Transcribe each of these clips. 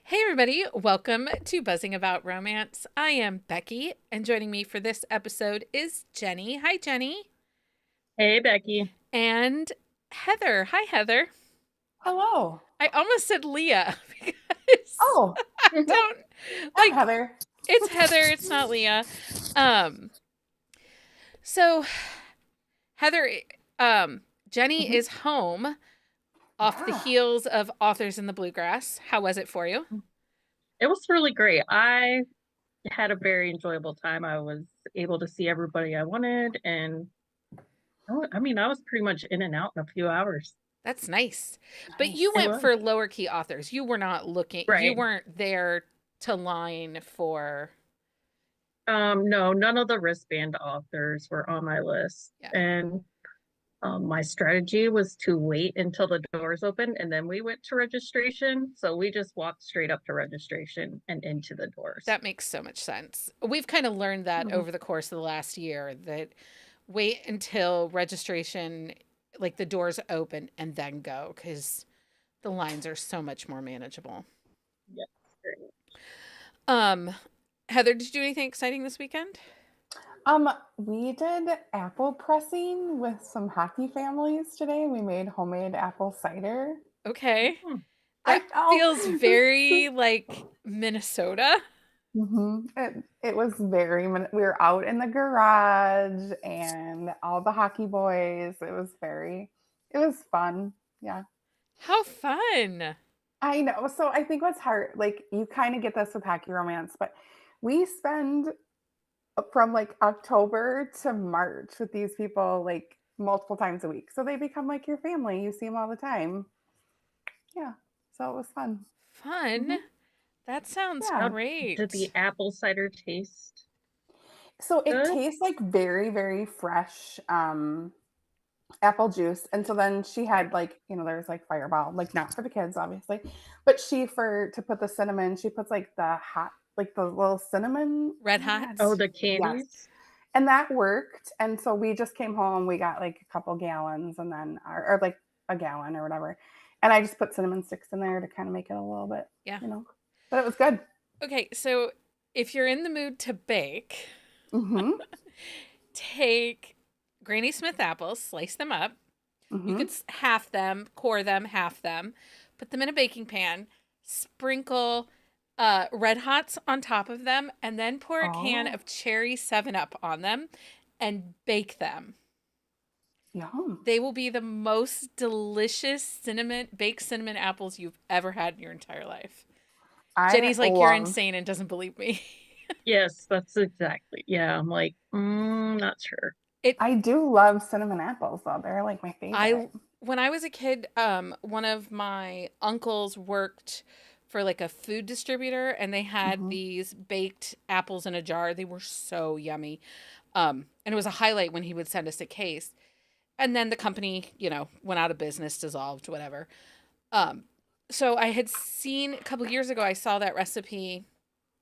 Hey, everybody, welcome to Buzzing About Romance. I am Becky, and joining me for this episode is Jenny. Hi, Jenny. Hey, Becky. And Heather. Hi, Heather. Hello. I almost said Leah because Oh, I nope. don't I'm like Heather. it's Heather, it's not Leah. Um, so Heather, Jenny Hmm. is home off the Yeah. heels of Authors in the Bluegrass. How was it for you? It was really great. I had a very enjoyable time. I was able to see everybody I wanted, and I was pretty much in and out in a few hours. That's nice. But you Nice. It went was. for lower key authors. You were not looking, you Right. weren't there to line for, No, none of the wristband authors were on my list. yeah. And my strategy was to wait until the doors opened, and then we went to registration. So we just walked straight up to registration and into the doors. That makes so much sense. We've kind of learned that Mhm. over the course of the last year that wait until registration, like the doors open and then go because the lines are so much more manageable. Yes. Great. Um, Heather, did you do anything exciting this weekend? We did apple pressing with some hockey families today. We made homemade apple cider. Okay. Hmm. I That know. feels very like Minnesota. It was we were out in the garage and all the hockey boys. It was fun. Yeah. How fun. I know. So I think what's hard, like you kind of get this with hockey romance, but we spend from like October to March with these people like multiple times a week. So they become like your family. You see them all the time. Yeah. So it was fun. Fun. Hmm. That sounds Yeah. How did great. the apple cider taste? So it Good. tastes like very, very fresh apple juice. And so then she had like, there's like fireball, like not for the kids, obviously, but to put the cinnamon, she puts like like the little cinnamon. Oh Red my God. Oh, Hots? the Yes. candies? And that worked. And so we just came home, we got like a couple gallons and then, or like a gallon or whatever. And I just put cinnamon sticks in there to kind of make it a little bit, Yeah. but it was good. Okay, so if you're in the mood to bake, Mm-hmm. take Granny Smith apples, slice them up. You could Mm-hmm. half them, core them, half them, put them in a baking pan, sprinkle red hots on top of them, and then pour a can Oh, of cherry 7 Up on them and bake them. yum. They will be the most delicious baked cinnamon apples you've ever had in your entire life. I Jenny's like, you're love insane and doesn't believe me. Yes, that's exactly. Yeah, I'm like, not sure. It I do love cinnamon apples though. They're like my favorite. I when I was a kid, one of my uncles worked for like a food distributor and they had Hmm. these baked apples in a jar. They were so yummy. And it was a highlight when he would send us a case. And then the company, went out of business, dissolved, whatever. Um, so I had seen a couple years ago, I saw that recipe.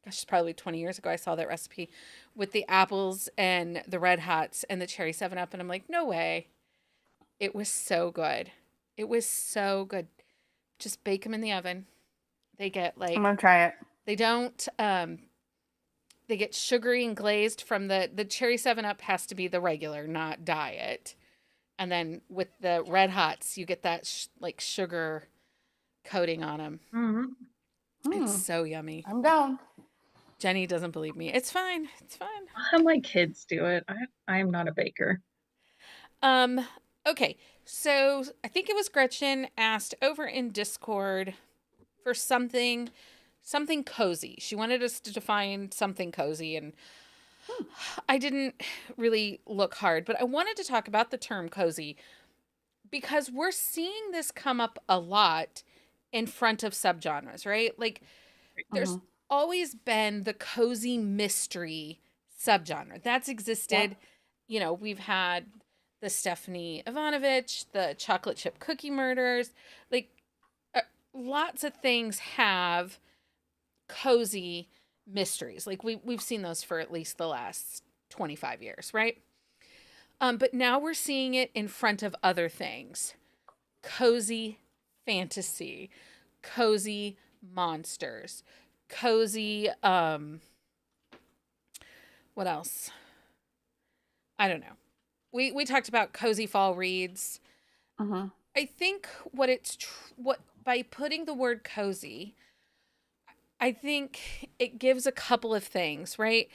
Gosh, it's probably 20 years ago, I saw that recipe with the apples and the red hots and the cherry 7 Up. And I'm like, no way. It was so good. It was so good. Just bake them in the oven. They get I'm like gonna try it. they don't they get sugary and glazed from the cherry 7 Up has to be the regular, not diet. And then with the red hots, you get that like sugar coating on them. Hmm. It's Hmm. so yummy. I'm down. Jenny doesn't believe me. It's fine. It's fine. How my kids do it. I'm not a baker. Um okay. So I think it was Gretchen asked over in Discord for something cozy. She wanted us to define something cozy and Hmm. I didn't really look hard, but I wanted to talk about the term cozy because we're seeing this come up a lot in front of subgenres, right? Like there's Hmm. always been the cozy mystery subgenre. That's existed. Yep. We've had the Stephanie Ivanovich, the chocolate chip cookie murders, like uh, lots of things have cozy mysteries. Like we've seen those for at least the last 25 years, right? But now we're seeing it in front of other things. Cozy fantasy, cozy monsters, cozy, what else? I don't know. We talked about cozy fall reads. Mm-hmm. I think what by putting the word cozy, I think it gives a couple of things, right?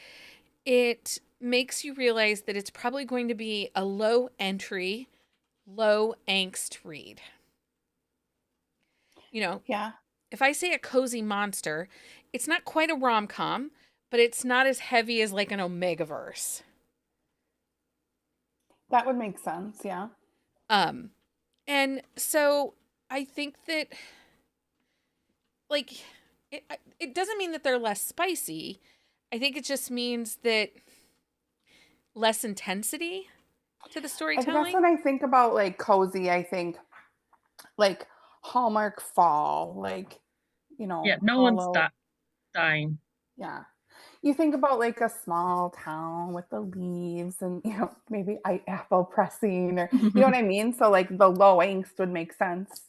It makes you realize that it's probably going to be a low entry, low angst read. You know, Yeah, if I say a cozy monster, it's not quite a rom-com, but it's not as heavy as like an Omegaverse. that would make sense. Yeah. Um, and so I think that like it doesn't mean that they're less spicy. I think it just means that less intensity to the I guess storytelling. when I think about like cozy, I think like Hallmark fall, like, Yeah, no one's hollow. dying. Yeah. You think about like a small town with the leaves and, maybe apple pressing or, you know what I mean? So like the low angst would make sense.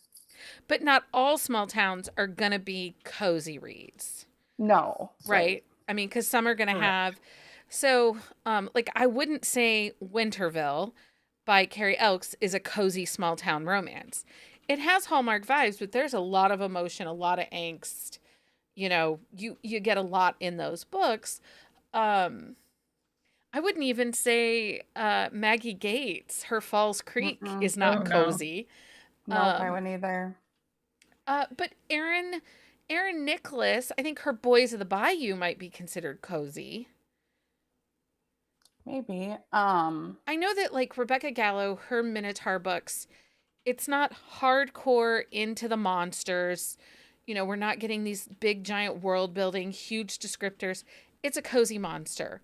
But not all small towns are going to be cozy reads, No, right. right? I mean, because some are going to Correct. have. So, like, I wouldn't say Winterville by Carrie Elks is a cozy small town romance. It has Hallmark vibes, but there's a lot of emotion, a lot of angst. You get a lot in those books. Um, I wouldn't even say Maggie Gates, her Falls Creek Mm-mm. is Oh not no. cozy. Nope, I Um, wouldn't either. but Erin Nicholas, I think her Boys of the Bayou might be considered cozy. Maybe. I know that like Rebecca Gallo, her Minotaur books, it's not hardcore into the monsters. We're not getting these big giant world building, huge descriptors. It's a cozy monster.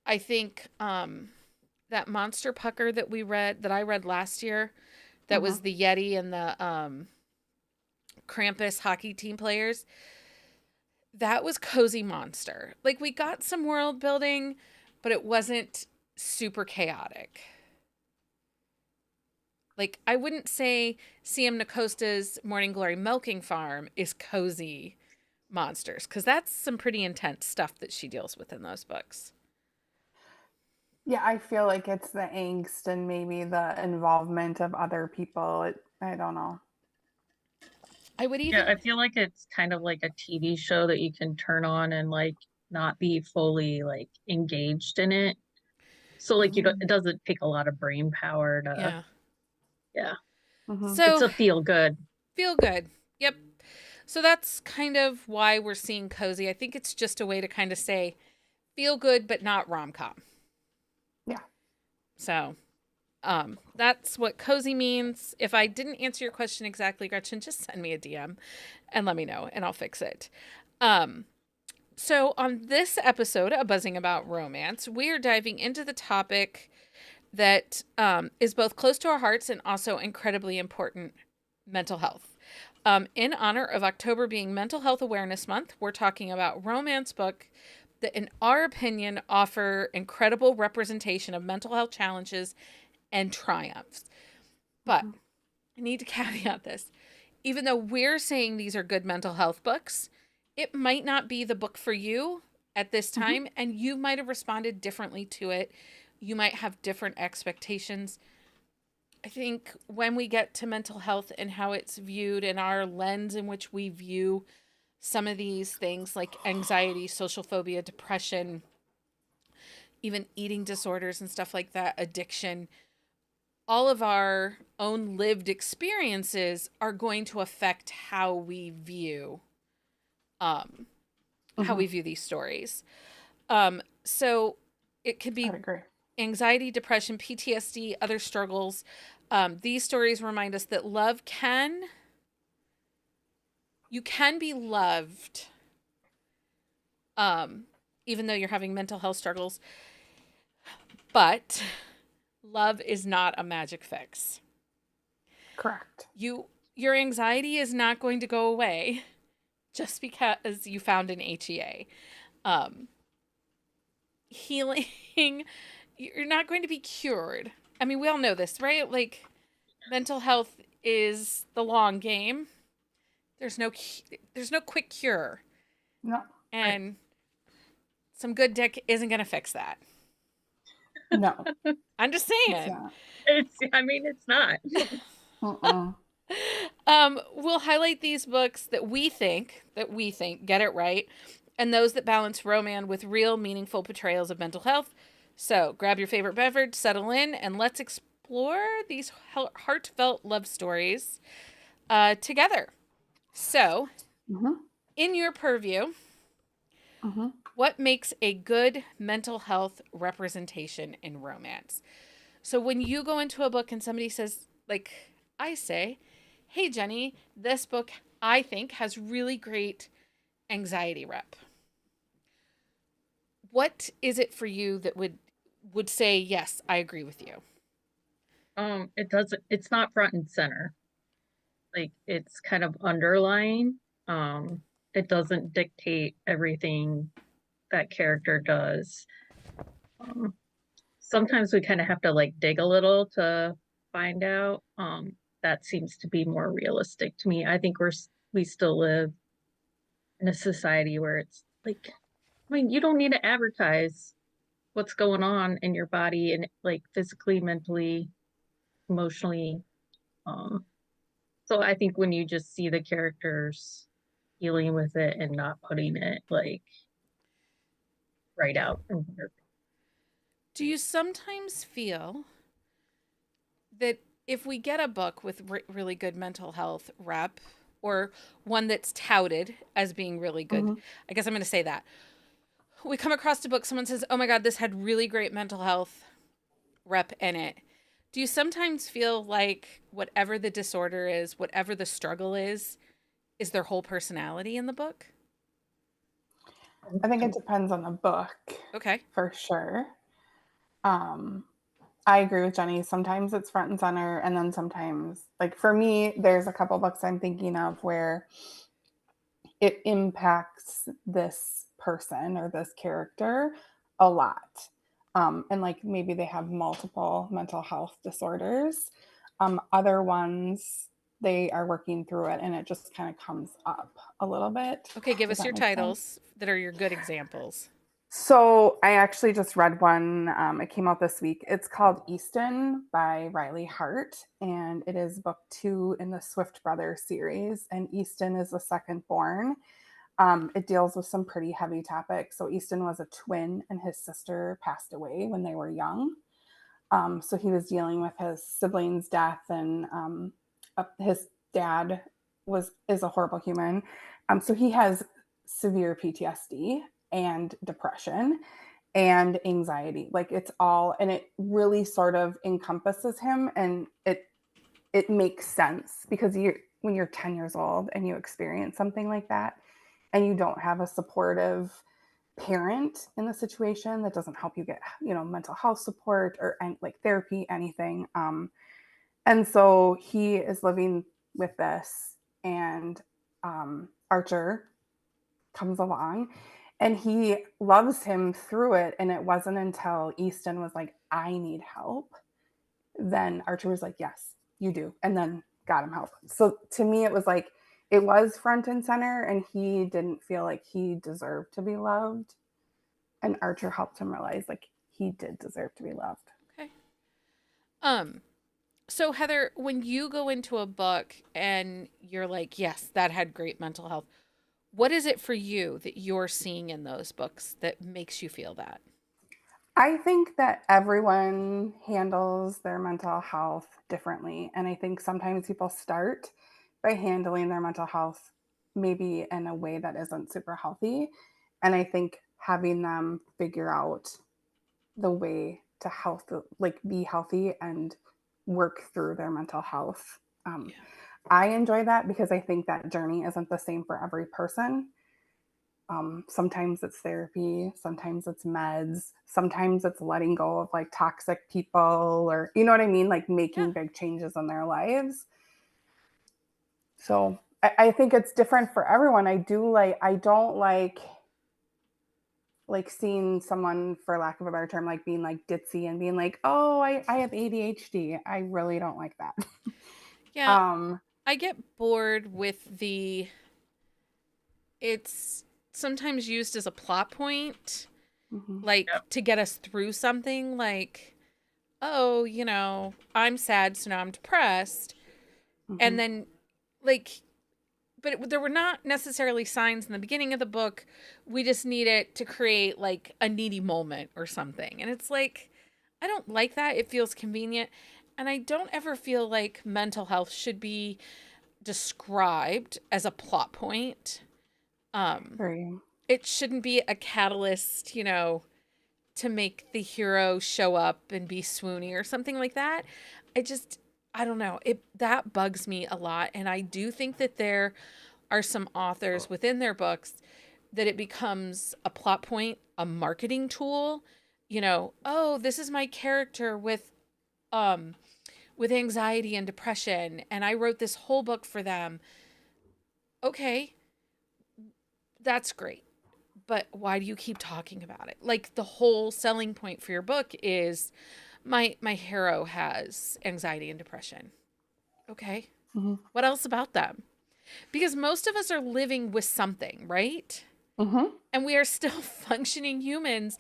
I think that Monster Pucker that I read last year, that Mhm. was the Yeti and the Krampus hockey team players. That was cozy monster. Like we got some world building, but it wasn't super chaotic. Like I wouldn't say CM Nacosta's Morning Glory Milking Farm is cozy monsters because that's some pretty intense stuff that she deals with in those books. Yeah, I feel like it's the angst and maybe the involvement of other people. I don't know. I would Yeah, even I feel like it's kind of like a TV show that you can turn on and like not be fully like engaged in it. So like you don't, Mhm. it doesn't take a lot of brain power to, yeah. yeah. Mhm. It's So a feel good. feel good. Yep. So that's kind of why we're seeing cozy. I think it's just a way to kind of say feel good but not rom-com. Yeah. So that's what cozy means. If I didn't answer your question exactly, Gretchen, just send me a DM and let me know and I'll fix it. Um, so on this episode of Buzzing About Romance, we are diving into the topic that is both close to our hearts and also incredibly important: mental health. In honor of October being Mental Health Awareness Month, we're talking about romance book that, in our opinion, offer incredible representation of mental health challenges and triumphs. But Mhm. I need to caveat this. Even though we're saying these are good mental health books, it might not be the book for you at this Mhm. time, and you might have responded differently to it. You might have different expectations. I think when we get to mental health and how it's viewed and our lens in which we view some of these things like anxiety, social phobia, depression, even eating disorders and stuff like that, addiction, all of our own lived experiences are going to affect um how Mhm. we view these stories. So it could I'd be agree. anxiety, depression, PTSD, other struggles. These stories remind us that you can be loved, um, even though you're having mental health struggles, but love is not a magic fix. Correct. Your anxiety is not going to go away just because you found an HEA. Um, Healing, you're not going to be cured. I mean, we all know this, right? Like mental health is the long game. there's no quick cure, No, and some good dick isn't going to fix that. no, I'm just it's saying. not. It's not. Mm-mm. We'll highlight these books that we think get it right, and those that balance romance with real, meaningful portrayals of mental health. So grab your favorite beverage, settle in, and let's explore these heartfelt love stories together. So, Mm-hmm. in your purview, Mm-hmm. what makes a good mental health representation in romance? So when you go into a book and somebody says, like I say, hey, Jenny, this book I think has really great anxiety rep. What is it for you that would say, yes, I agree with you? It's not front and center. Like it's kind of underlying. It doesn't dictate everything that character does. Um, Sometimes we kind of have to like dig a little to find out. That seems to be more realistic to me. I think we still live in a society where it's like, I mean, you don't need to advertise what's going on in your body and like physically, mentally, emotionally. Um, so I think when you just see the characters dealing with it and not putting it like right out in their. Do you sometimes feel that if we get a book with really good mental health rep, or one that's touted as being really good, Mm-hmm. I guess I'm going to say that, we come across a book, someone says, oh my God, this had really great mental health rep in it. Do you sometimes feel like whatever the disorder is, whatever the struggle is their whole personality in the book? I think it depends on the book Okay. for sure. Um, I agree with Jenny. Sometimes it's front and center, and then sometimes, like for me, there's a couple books I'm thinking of where it impacts this person or this character a lot. And like maybe they have multiple mental health disorders. Other ones, they are working through it and it just kind of comes up a little bit. Okay, give Does us that your make sense? titles that are your good examples. So I actually just read one. It came out this week. It's called Easton by Riley Hart, and it is book 2 in the Swift Brothers series. And Easton is the second born. It deals with some pretty heavy topics. So Easton was a twin, and his sister passed away when they were young. So he was dealing with his sibling's death, and his dad is a horrible human. So he has severe PTSD and depression and anxiety. Like it's all, and it really sort of encompasses him, and it makes sense because you when you're 10 years old and you experience something like that, and you don't have a supportive parent in the situation that doesn't help you get mental health support or like therapy, anything. And so he is living with this, and Archer comes along and he loves him through it. And it wasn't until Easton was like, I need help, then Archer was like, yes, you do, and then got him help. So to me it was like it was front and center, and he didn't feel like he deserved to be loved, and Archer helped him realize like he did deserve to be loved. Okay. Um, so Heather, when you go into a book and you're like, yes, that had great mental health, what is it for you that you're seeing in those books that makes you feel that? I think that everyone handles their mental health differently. And I think sometimes people start by handling their mental health maybe in a way that isn't super healthy. And I think having them figure out the way to health, like be healthy and work through their mental health. Yeah. I enjoy that because I think that journey isn't the same for every person. Sometimes it's therapy, sometimes it's meds, sometimes it's letting go of like toxic people, or you know what I mean, like Yeah. making big changes in their lives. So I think it's different for everyone. I don't like seeing someone, for lack of a better term, like being like ditzy and being like, oh, I have ADHD. I really don't like that. Yeah. I get bored with it's sometimes used as a plot point, Hmm. like Yep. to get us through something, like, oh, I'm sad, so now I'm depressed. And Hmm. then, like, but there were not necessarily signs in the beginning of the book. We just need it to create like a needy moment or something. And it's like, I don't like that. It feels convenient. And I don't ever feel like mental health should be described as a plot point. Um, Very. it shouldn't be a catalyst, to make the hero show up and be swoony or something like that. I just, I don't know. It that bugs me a lot. And I do think that there are some authors within their books that it becomes a plot point, a marketing tool. Oh, this is my character um with anxiety and depression, and I wrote this whole book for them. Okay, that's great. But why do you keep talking about it? Like the whole selling point for your book is my hero has anxiety and depression. Okay. Hmm. What else about them? Because most of us are living with something, right? Hmm. And we are still functioning humans,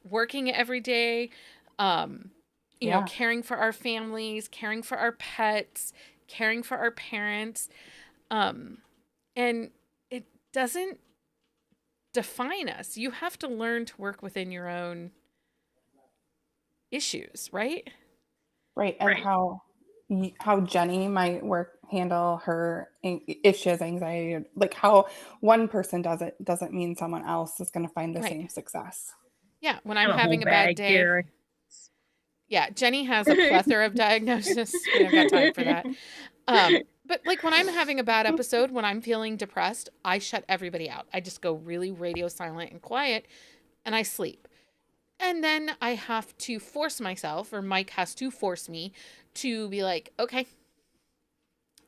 working every day, um, Yeah. caring for our families, caring for our pets, caring for our parents. Um, and it doesn't define us. You have to learn to work within your own issues, right? Right. And Right. how Jenny might handle her if she has anxiety, like how one person does it doesn't mean someone else is going to find the Right. same success. Yeah. When I I'm have a whole having a bad bag day, here. yeah, Jenny has a plethora of diagnoses. We don't got time for that. But like when I'm having a bad episode, when I'm feeling depressed, I shut everybody out. I just go really radio silent and quiet and I sleep. And then I have to force myself, or Mike has to force me to be like, okay,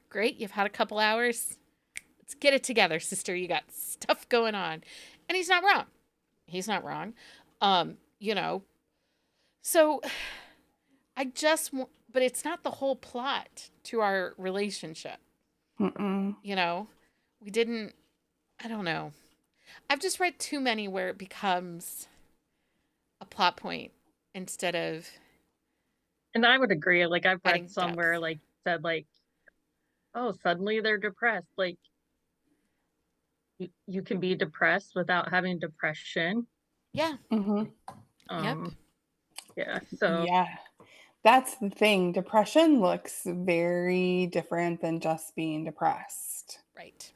great, you've had a couple hours. Let's get it together, sister. You got stuff going on. And he's not wrong. He's not wrong. Um, you know, so but it's not the whole plot to our relationship. Mm-mm. You know, we didn't, I don't know. I've just read too many where it becomes a plot point instead of And I would agree. Like I've read adding somewhere depth. like said like, oh, suddenly they're depressed. Like you can be depressed without having depression. Yeah. Hmm. Yep. Um, yeah. So Yeah. That's the thing. Depression looks very different than just being depressed. Right.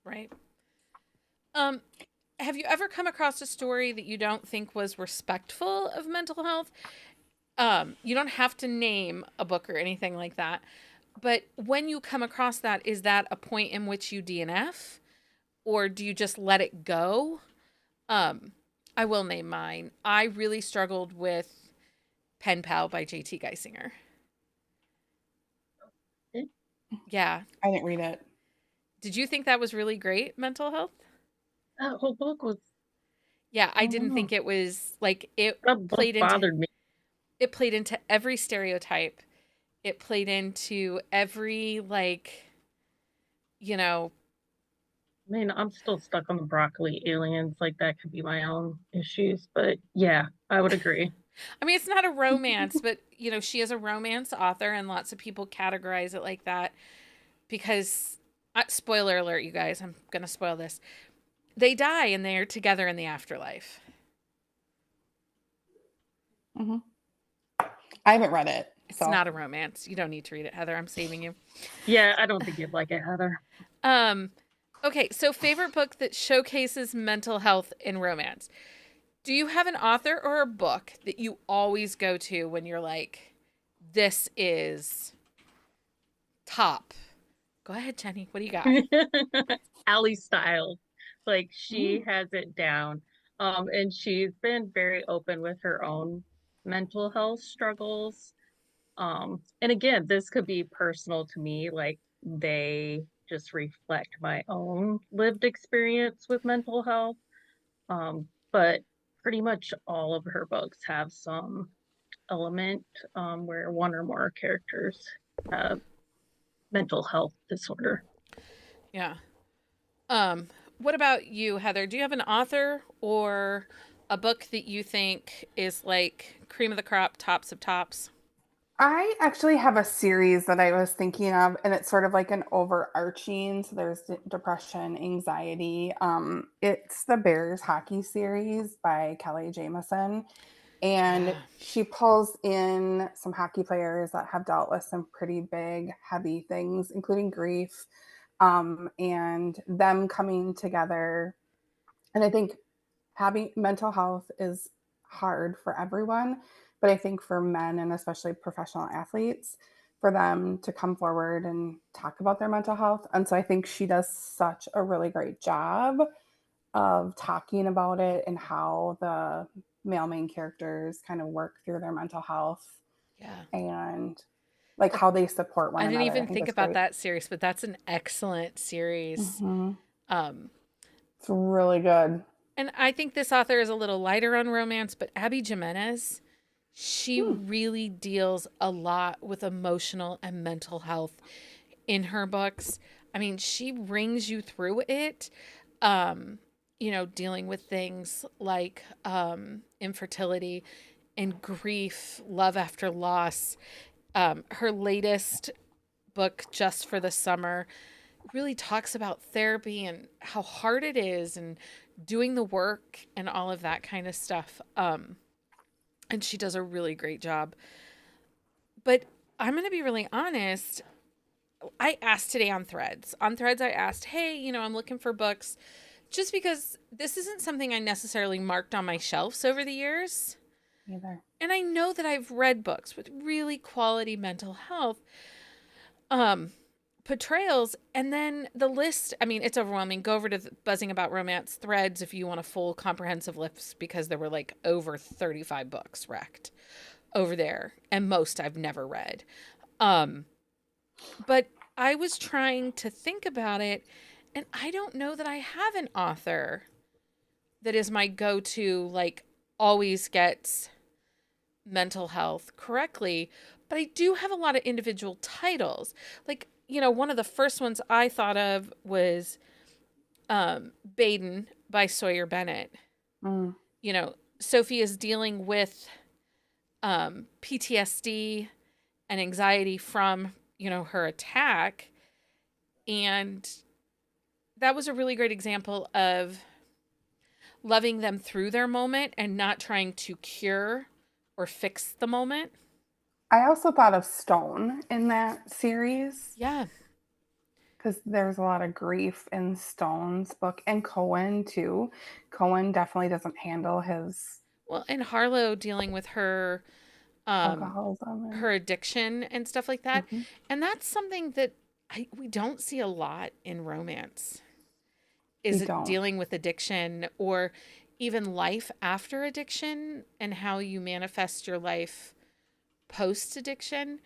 Right. Um, have you ever come across a story that you don't think was respectful of mental health? You don't have to name a book or anything like that. But when you come across that, is that a point in which you DNF? Or do you just let it go? Um, I will name mine. I really struggled with Pen Pal by JT Geisinger. Yeah. I didn't read it. Did you think that was really great mental health? that whole book was, Yeah, I I don't didn't know, think it was like that book bothered me. it played into every stereotype. It played into every you know, I mean, I'm still stuck on the broccoli aliens. Like that could be my own issues, but yeah, I would agree. I mean it's not a romance, but she is a romance author and lots of people categorize it like that because spoiler alert you guys, I'm going to spoil this. They die and they're together in the afterlife. Hmm. I haven't read it, It's so not a romance. You don't need to read it, Heather. I'm saving you. Yeah, I don't think you'd like it, Heather. Um okay, so favorite book that showcases mental health in romance. Do you have an author or a book that you always go to when you're like, this is top? Go ahead, Jenny. What do you got? Allie Styles, like she mm, has it down. And she's been very open with her own mental health struggles. And again, this could be personal to me, like they just reflect my own lived experience with mental health. But pretty much all of her books have some element where one or more characters have mental health disorder. Yeah. What about you, Heather? Do you have an author or a book that you think is like cream of the crop, tops of tops? I actually have a series that I was thinking of, and it's sort of like an overarching. So there's depression, anxiety. It's the Bears hockey series by Kelly Jamison, and Yeah. she pulls in some hockey players that have dealt with some pretty big, heavy things, including grief, and them coming together. And I think having mental health is hard for everyone, but I think for men and especially professional athletes, for them to come forward and talk about their mental health. And so I think she does such a really great job of talking about it and how the male main characters kind of work through their mental health Yeah. and like That, how they support one I didn't another. I even think think that's about great. that series, but that's an excellent series. Hmm. Um, It's really good. and I think this author is a little lighter on romance, but Abby Jimenez, she Hmm. really deals a lot with emotional and mental health in her books. I mean, she brings you through it. Um, dealing with things like infertility and grief, love after loss. Her latest book, Just for the Summer, really talks about therapy and how hard it is and doing the work and all of that kind of stuff. And she does a really great job. But I'm going to be really honest. I asked today on Threads. On Threads, I asked, hey, I'm looking for books just because this isn't something I necessarily marked on my shelves over the years. Either. And I know that I've read books with really quality mental health um, portrayals. And then the list, I mean, it's overwhelming. Go over to Buzzing About Romance Threads if you want a full comprehensive list because there were like over 35 books wrecked over there. And most I've never read. Um, but I was trying to think about it, and I don't know that I have an author that is my go to, like, always gets mental health correctly. But I do have a lot of individual titles. Like, one of the first ones I thought of was Baden by Sawyer Bennett. Mm. Sophie is dealing with PTSD and anxiety from, her attack. And that was a really great example of loving them through their moment and not trying to cure or fix the moment. I also thought of Stone in that series Yeah. because there's a lot of grief in Stone's book and Cohen too. Cohen definitely doesn't handle his Well, and Harlow dealing with um alcoholism and her addiction and stuff like that. mhm. And that's something that we don't see a lot in romance. We Is it don't. dealing with addiction or even life after addiction and how you manifest your life post addiction?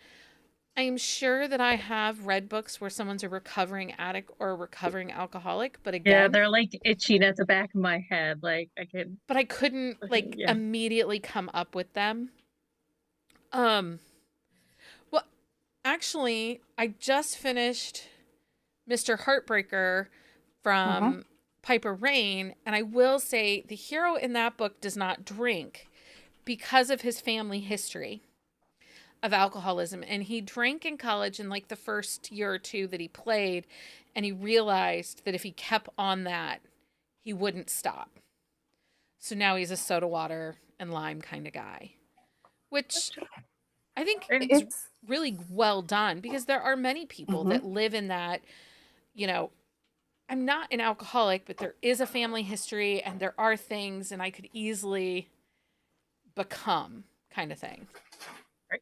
I am sure that I have read books where someone's a recovering addict or a recovering alcoholic, Yeah, again, they're like itching at the back of my head. Like I could, but I couldn't like yeah. immediately come up with them. Um, well, actually, I just finished Mr. Heartbreaker Uh-huh. from Piper Rain, and I will say the hero in that book does not drink because of his family history of alcoholism. And he drank in college in like the first year or two that he played, and he realized that if he kept on that, he wouldn't stop. So now he's a soda water and lime kind of guy, which I think And is It's really well done because there are many people mhm. that live in that, you know, I'm not an alcoholic, but there is a family history and there are things and I could easily become kind of thing. right.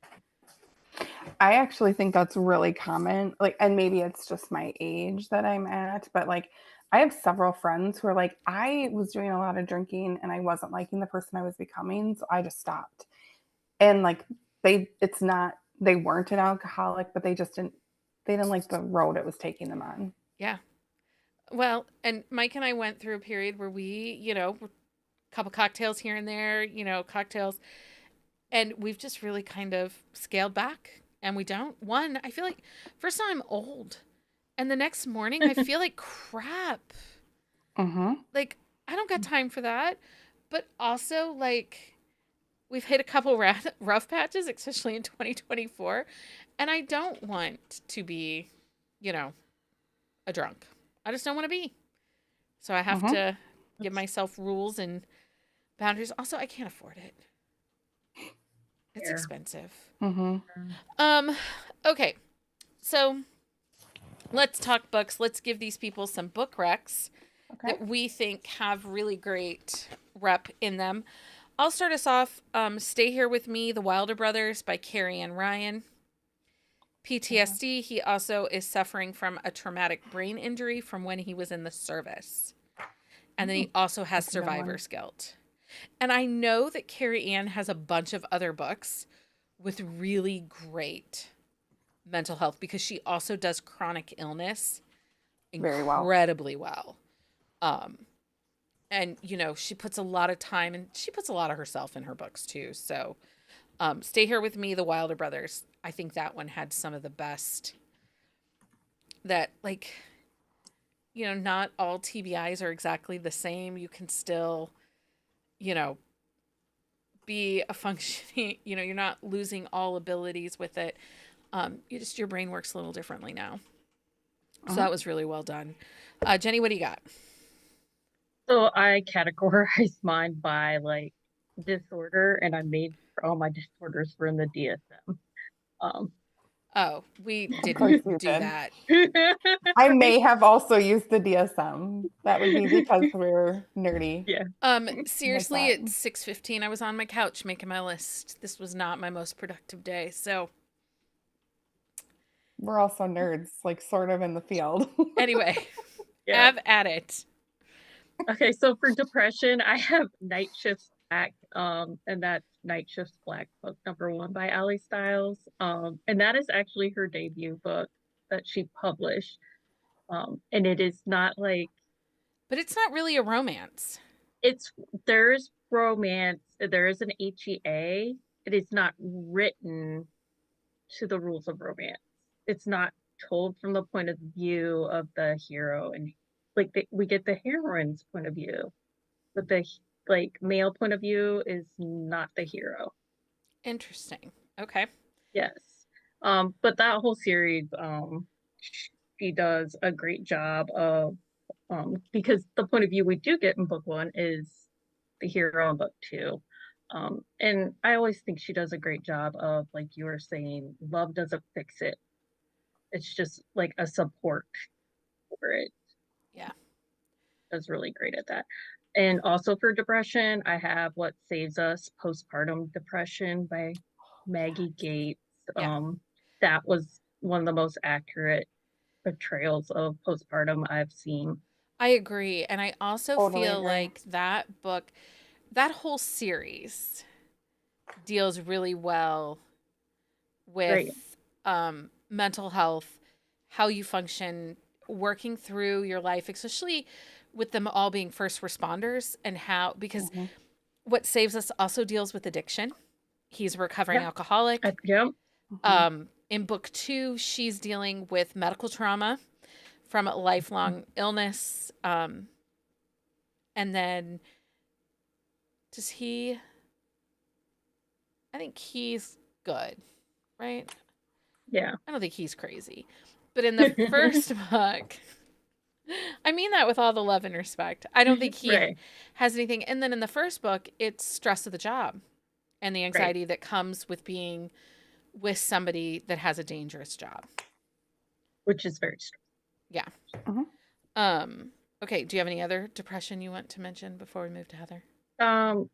I actually think that's really common. Like, and maybe it's just my age that I'm at, but like I have several friends who are like, I was doing a lot of drinking and I wasn't liking the person I was becoming, so I just stopped. And like it's not they weren't an alcoholic, but they didn't like the road it was taking them on. Yeah. Well, and Mike and I went through a period where we, a couple cocktails here and there, cocktails, and we've just really kind of scaled back and we don't. One, I feel like first time I'm old, and the next morning I feel like crap. Mm-hmm. Like I don't got time for that. But also like we've hit a couple rough patches, especially in 2024, and I don't want to be, you know, a drunk. I just don't want to be. So I have Mm-hmm. to give That's myself rules and boundaries. Also, I can't afford it. It's fair. expensive. Mm-hmm. Um okay. So, let's talk books. Let's give these people some book recs Okay. that we think have really great rep in them. I'll start us off. Stay Here With Me, The Wilder Brothers by Carrie Ann Ryan. PTSD, he also is suffering from a traumatic brain injury from when he was in the service. And then he also has That's a good one. survivor's guilt. And I know that Carrie Ann has a bunch of other books with really great mental health because she also does chronic illness Very well. incredibly well. Um, and you know, she puts a lot of time and she puts a lot of herself in her books too. So, Stay Here With Me, The Wilder Brothers. I think that one had some of the best that like, you know, not all TBIs are exactly the same. You can still, you know, be a functioning, you know, you're not losing all abilities with it. You just, your brain works a little differently now. So Uh-huh. that was really well done. Jenny, what do you got? So I categorize mine by like disorder, and I made all my disorders were in the DSM. Um, Oh, we Of course didn't you do did. that. I right? may have also used the DSM. That would be because we're nerdy Yeah. like Seriously, that. at 6:15, I was on my couch making my list. This was not my most productive day. So We're also nerds, like sort of in the field. anyway, Yeah. have at it. Okay, so for depression, I have Night Shifts Black, and that's Night Shifts Black, book number one by Allie Stiles. And that is actually her debut book that she published. And it is not like But it's not really a romance. it's there's romance, there is an HEA. It is not written to the rules of romance. It's not told from the point of view of the hero, and like we get the heroine's point of view, but the like male point of view is not the hero. Interesting. Okay. Yes. But that whole series, she does a great job of because the point of view we do get in book one is the hero in book two. And I always think she does a great job of, like you were saying, love doesn't fix it. It's just like a support for it. Yeah. Does really great at that. And also for depression, I have What Saves Us, Postpartum Depression by Maggie Gates. Yeah. That was one of the most accurate portrayals of postpartum I've seen. I agree. And I also Totally feel agree. like that book, that whole series deals really well Right. with mental health, how you function, working through your life, especially with them all being first responders, and how, because Hmm. What Saves Us also deals with addiction. He's a recovering Yeah. alcoholic. Yep. Hmm. In book two, she's dealing with medical trauma from a lifelong illness. And then does he, I think he's good, right? Yeah. I don't think he's crazy. But in the first book, I mean that with all the love and respect. I don't think he Right. has anything. And then in the first book, it's stress of the job and the Right. anxiety that comes with being with somebody that has a dangerous job. Which is very strong. Yeah. Hmm. Okay, do you have any other depression you want to mention before we move to Heather? Um,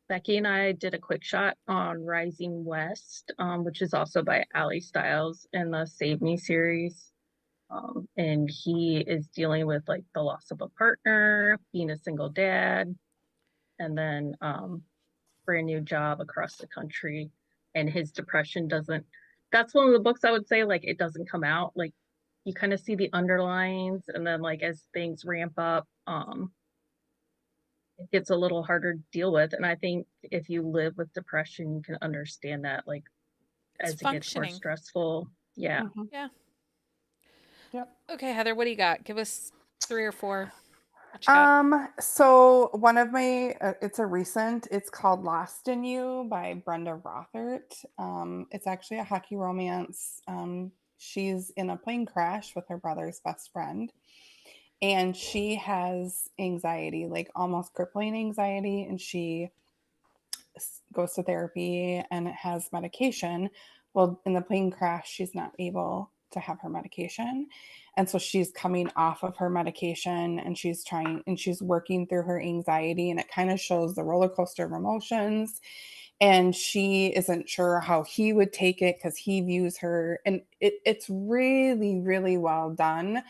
Becky and I did a quick shot on Rising West, which is also by Allie Stiles in the Save Me series. And he is dealing with like the loss of a partner, being a single dad, and then brand new job across the country. And his depression doesn't, that's one of the books I would say, like, it doesn't come out. Like, you kind of see the underlines, and then, like, as things ramp up, it gets a little harder to deal with. And I think if you live with depression, you can understand that, like, as it gets more functioning. stressful. Yeah. Mhm. Yeah. Yep. Okay, Heather, what do you got? Give us 3 or 4. What you got? So one of my, it's a recent, it's called Lost in You by Brenda Rothert. It's actually a hockey romance. She's in a plane crash with her brother's best friend, and she has anxiety, like almost crippling anxiety, and she goes to therapy and has medication. Well, in the plane crash, she's not able to have her medication. And so she's coming off of her medication and she's working through her anxiety. And it kind of shows the roller coaster of emotions. And she isn't sure how he would take it because he views her. And it's really, really well done.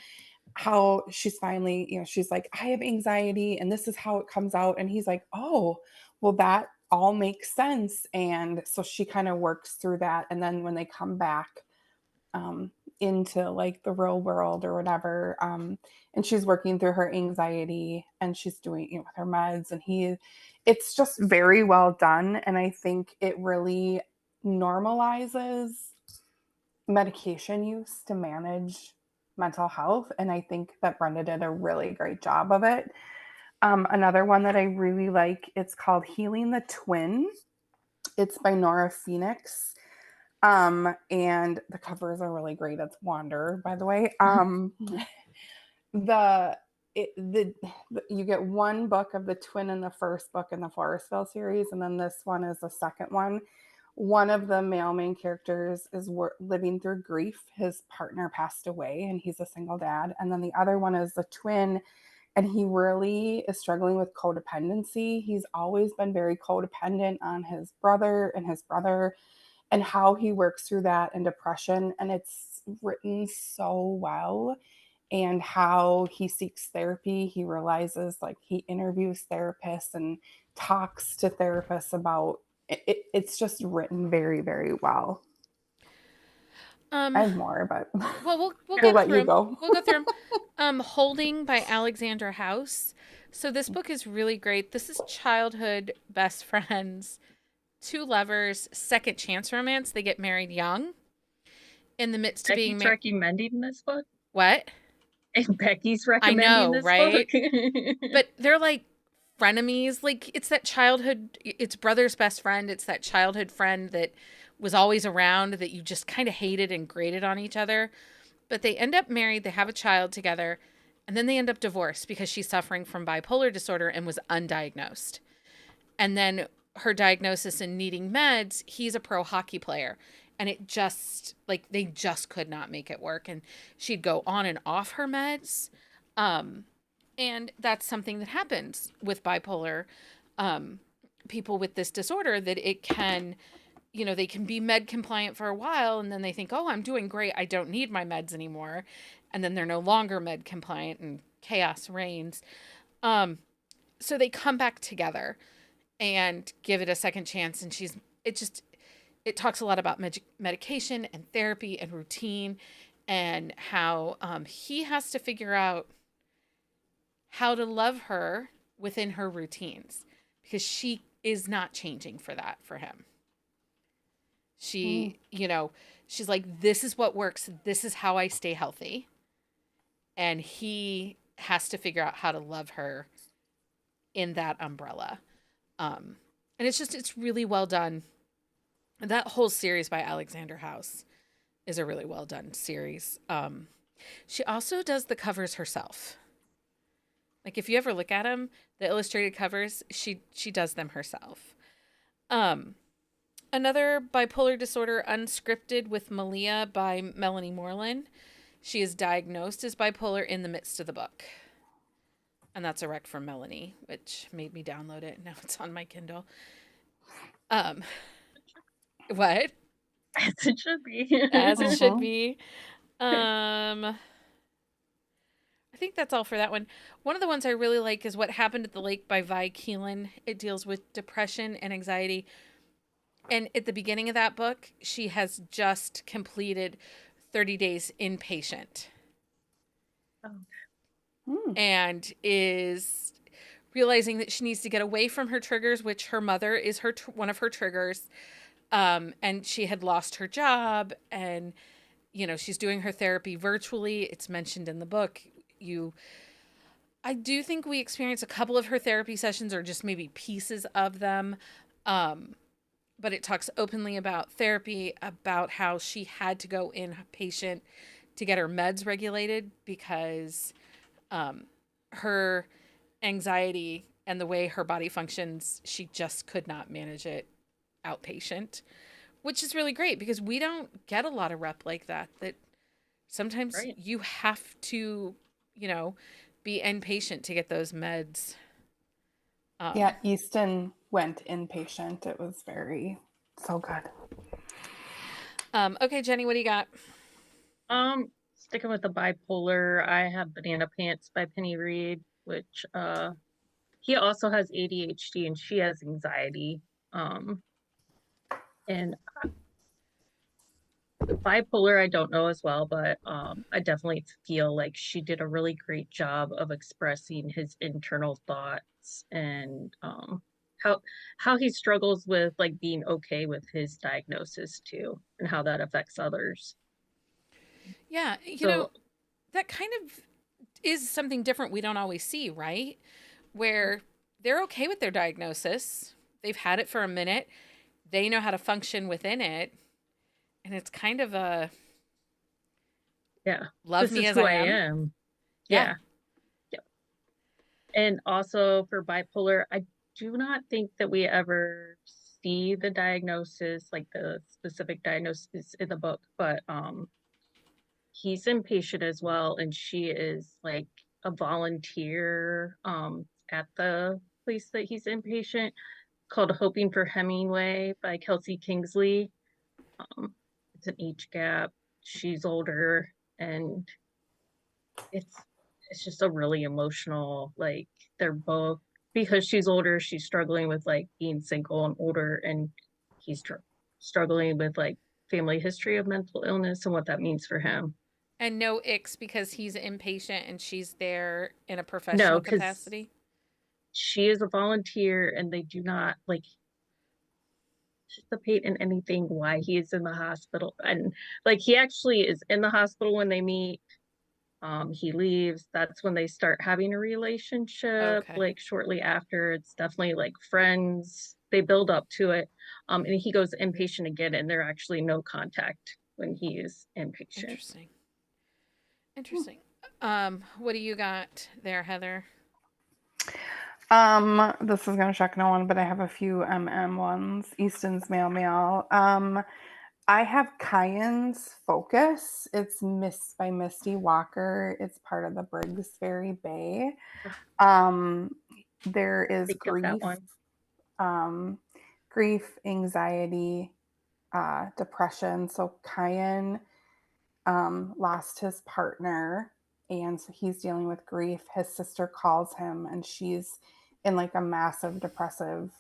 How she's finally, she's like, I have anxiety and this is how it comes out. And he's like, oh, well, that all makes sense. And so she kind of works through that. And then when they come back um, into like the real world or whatever, and she's working through her anxiety and she's doing, with her meds, and it's just very well done. And I think it really normalizes medication use to manage mental health. And I think that Brenda did a really great job of it. Another one that I really like, it's called Healing the Twin. It's by Nora Phoenix. And the covers are really great. It's Wander, by the way. The you get one book of the twin in the first book in the Forestville series, and then this one is the second one. One of the male main characters is living through grief. His partner passed away, and he's a single dad. And then the other one is the twin, and he really is struggling with codependency. He's always been very codependent on his brother and how he works through that and depression. And it's written so well. And how he seeks therapy. He realizes, like, he interviews therapists and talks to therapists about it. It's just written very, very well. I Um, have more, but well, we'll I'll get let through you 'em. go. We'll go through them. Holding by Alexandra House. So this book is really great. This is childhood best friends, 2 lovers, second chance romance. They get married young. In the midst of being Becky's married. recommending this book. What? And Becky's I recommending know, this right? book. But they're like frenemies. Like, it's that childhood, it's brother's best friend. It's that childhood friend that was always around that you just kind of hated and grated on each other. But they end up married, they have a child together, and then they end up divorced because she's suffering from bipolar disorder and was undiagnosed. And then her diagnosis and needing meds, he's a pro hockey player. And it just, like, they just could not make it work. And she'd go on and off her meds. And that's something that happens with bipolar people with this disorder, that it can, they can be med compliant for a while and then they think, oh, I'm doing great. I don't need my meds anymore. And then they're no longer med compliant and chaos reigns. So they come back together and give it a second chance. And it talks a lot about medication and therapy and routine and how he has to figure out how to love her within her routines because she is not changing for him. She, she's like, this is what works. This is how I stay healthy. And he has to figure out how to love her in that umbrella. And it's really well done. That whole series by Alexandra House is a really well done series. She also does the covers herself. Like, if you ever look at them, the illustrated covers, she does them herself. Another bipolar disorder unscripted with Malia by Melanie Moreland. She is diagnosed as bipolar in the midst of the book. And that's a rec from Melanie, which made me download it. Now it's on my Kindle. What? As it should be. As it should be. I think that's all for that one. One of the ones I really like is What Happened at the Lake by Vi Keelan. It deals with depression and anxiety. And at the beginning of that book, she has just completed 30 days inpatient. Oh. And is realizing that she needs to get away from her triggers, which her mother is one of her triggers. And she had lost her job, and she's doing her therapy virtually. It's mentioned in the book. You I do think we experienced a couple of her therapy sessions, or just maybe pieces of them. Um, but it talks openly about therapy, about how she had to go inpatient to get her meds regulated because um, her anxiety and the way her body functions, she just could not manage it outpatient, which is really great because we don't get a lot of rep like that. That sometimes Right. you have to, you know, be inpatient to get those meds. Yeah, Um, Easton went inpatient. It was very so good. okay, Jenny, what do you got? Sticking with the bipolar, I have Banana Pants by Penny Reed, which he also has ADHD and she has anxiety. Um, and bipolar, I don't know as well, but I definitely feel like she did a really great job of expressing his internal thoughts and how how he struggles with like being okay with his diagnosis too, and how that affects others. Yeah, So that kind of is something different we don't always see, right? Where they're okay with their diagnosis, they've had it for a minute, they know how to function within it, and it's kind of a yeah, love this me is as who I I am. am. Yeah, Yeah. And also for bipolar, I do not think that we ever see the diagnosis, like the specific diagnosis in the book, but he's inpatient as well, and she is like a volunteer at the place that he's inpatient, called Hoping for Hemingway by Kelsey Kingsley. Um, it's an age gap. She's older, and it's it's just a really emotional, like they're both, because she's older, she's struggling with like being single and older, and he's struggling with like family history of mental illness and what that means for him. and no icks because he's impatient and she's there in a No, professional because capacity. she is a volunteer and they do not like participate in anything why he is in the hospital. And like he actually is in the hospital when they meet. He leaves. That's when they start having a relationship. Okay, Like shortly after, it's definitely like friends. They build up to it. And he goes inpatient again, and there actually no contact when he is inpatient. interesting. Interesting. What do you got there, Heather? This is gonna shock no one, but I have a few ones. Easton's Mail Mail. I have Cayenne's Focus. It's Miss by Misty Walker. It's part of the Briggsbury Bay. Um, there is They get that grief, one. um, grief, anxiety, depression. So Cayenne lost his partner, and so he's dealing with grief. His sister calls him, and she's in like a massive depressive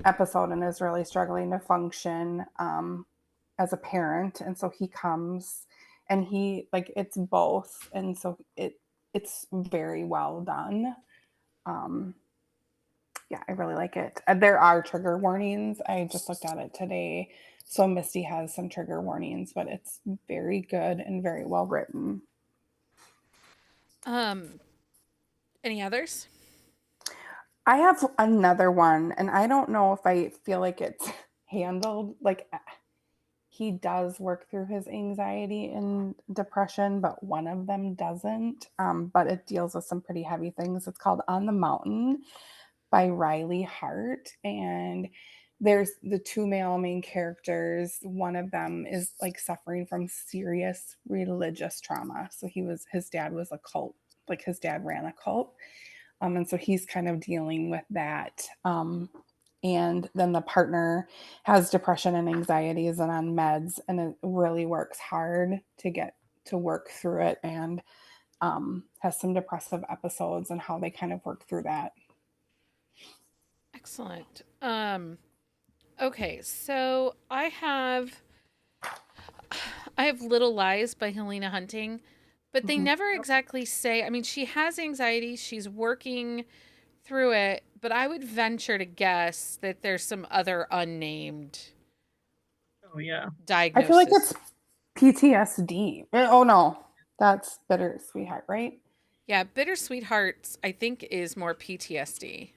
episode and is really struggling to function as a parent. And so he comes, and he like it's both, and so it's very well done. Um, yeah, I really like it. There are trigger warnings. I just looked at it today. So Misty has some trigger warnings, but it's very good and very well written. Um, any others? I have another one, and I don't know if I feel like it's handled like he does work through his anxiety and depression, but one of them doesn't. But it deals with some pretty heavy things. It's called On the Mountain by Riley Hart. And there's the two male main characters. One of them is like suffering from serious religious trauma. So his dad was a cult, like his dad ran a cult. And so he's kind of dealing with that. And then the partner has depression and anxieties and on meds, and it really works hard to get to work through it, and has some depressive episodes and how they kind of work through that. Excellent. Okay, so I have Little Lies by Helena Hunting, but they Mhm. never exactly say. I mean, she has anxiety, she's working through it, but I would venture to guess that there's some other unnamed Oh yeah. I feel like diagnosis. it's PTSD. Oh no, that's bittersweet heart, right? Yeah, bittersweet hearts, I think, is more PTSD.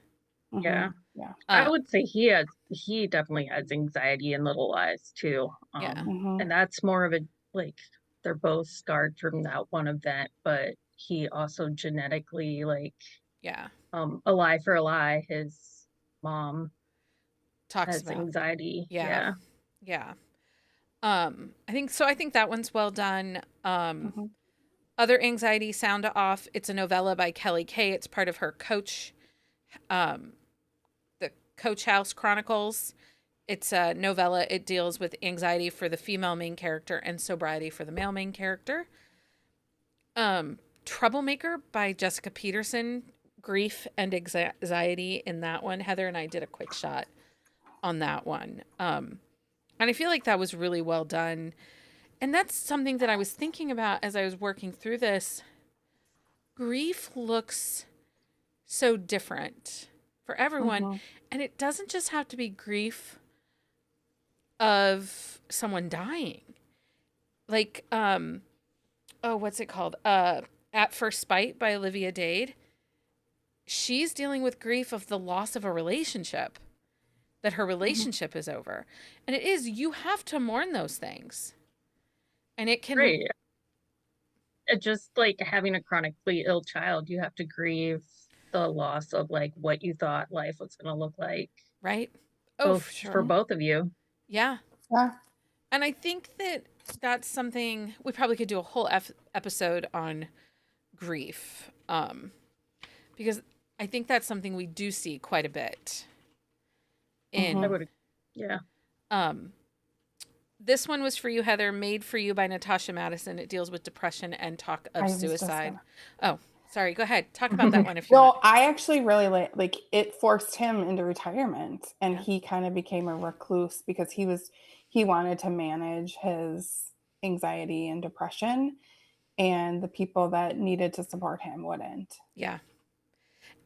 Mm-hmm. Yeah. Yeah. I Uh, would say he definitely has anxiety and little lies too. yeah, Mm-hmm. And that's more of a like they're both scarred from that one event, but he also genetically like yeah. a lie for a lie, his mom Talks has about. anxiety. Yeah, Yeah. yeah. I think so. I think that one's well done. Mm-hmm. Other Anxiety Sound Off. It's a novella by Kelly Kay. It's part of her um, the Coach House Chronicles. It's a novella. It deals with anxiety for the female main character and sobriety for the male main character. Troublemaker by Jessica Peterson. Grief and anxiety in that one. Heather and I did a quick shot on that one. And I feel like that was really well done. And that's something that I was thinking about as I was working through this. Grief looks so different for everyone. Mm-hmm. And it doesn't just have to be grief of someone dying. Like, oh, what's it called? At First Bite by Olivia Dade. She's dealing with grief of the loss of a relationship, that her Mm-hmm. relationship is over. And it is, you have to mourn those things. And it can, Right. It just like having a chronically ill child, you have to grieve the loss of like what you thought life was going to look like, right? Oh, both for for sure. both of you. Yeah. Yeah. And I think that that's something we probably could do a whole episode on grief. Because I think that's something we do see quite a bit I Mm-hmm. in would, yeah. um this one was for you, Heather, Made for You by Natasha Madison. It deals with depression and talk of I was just suicide. gonna. Oh, sorry, go ahead. Talk about that one if you want. No, I actually really like it forced him into retirement and Yeah. he kind of became a recluse because he wanted to manage his anxiety and depression and the people that needed to support him wouldn't. Yeah.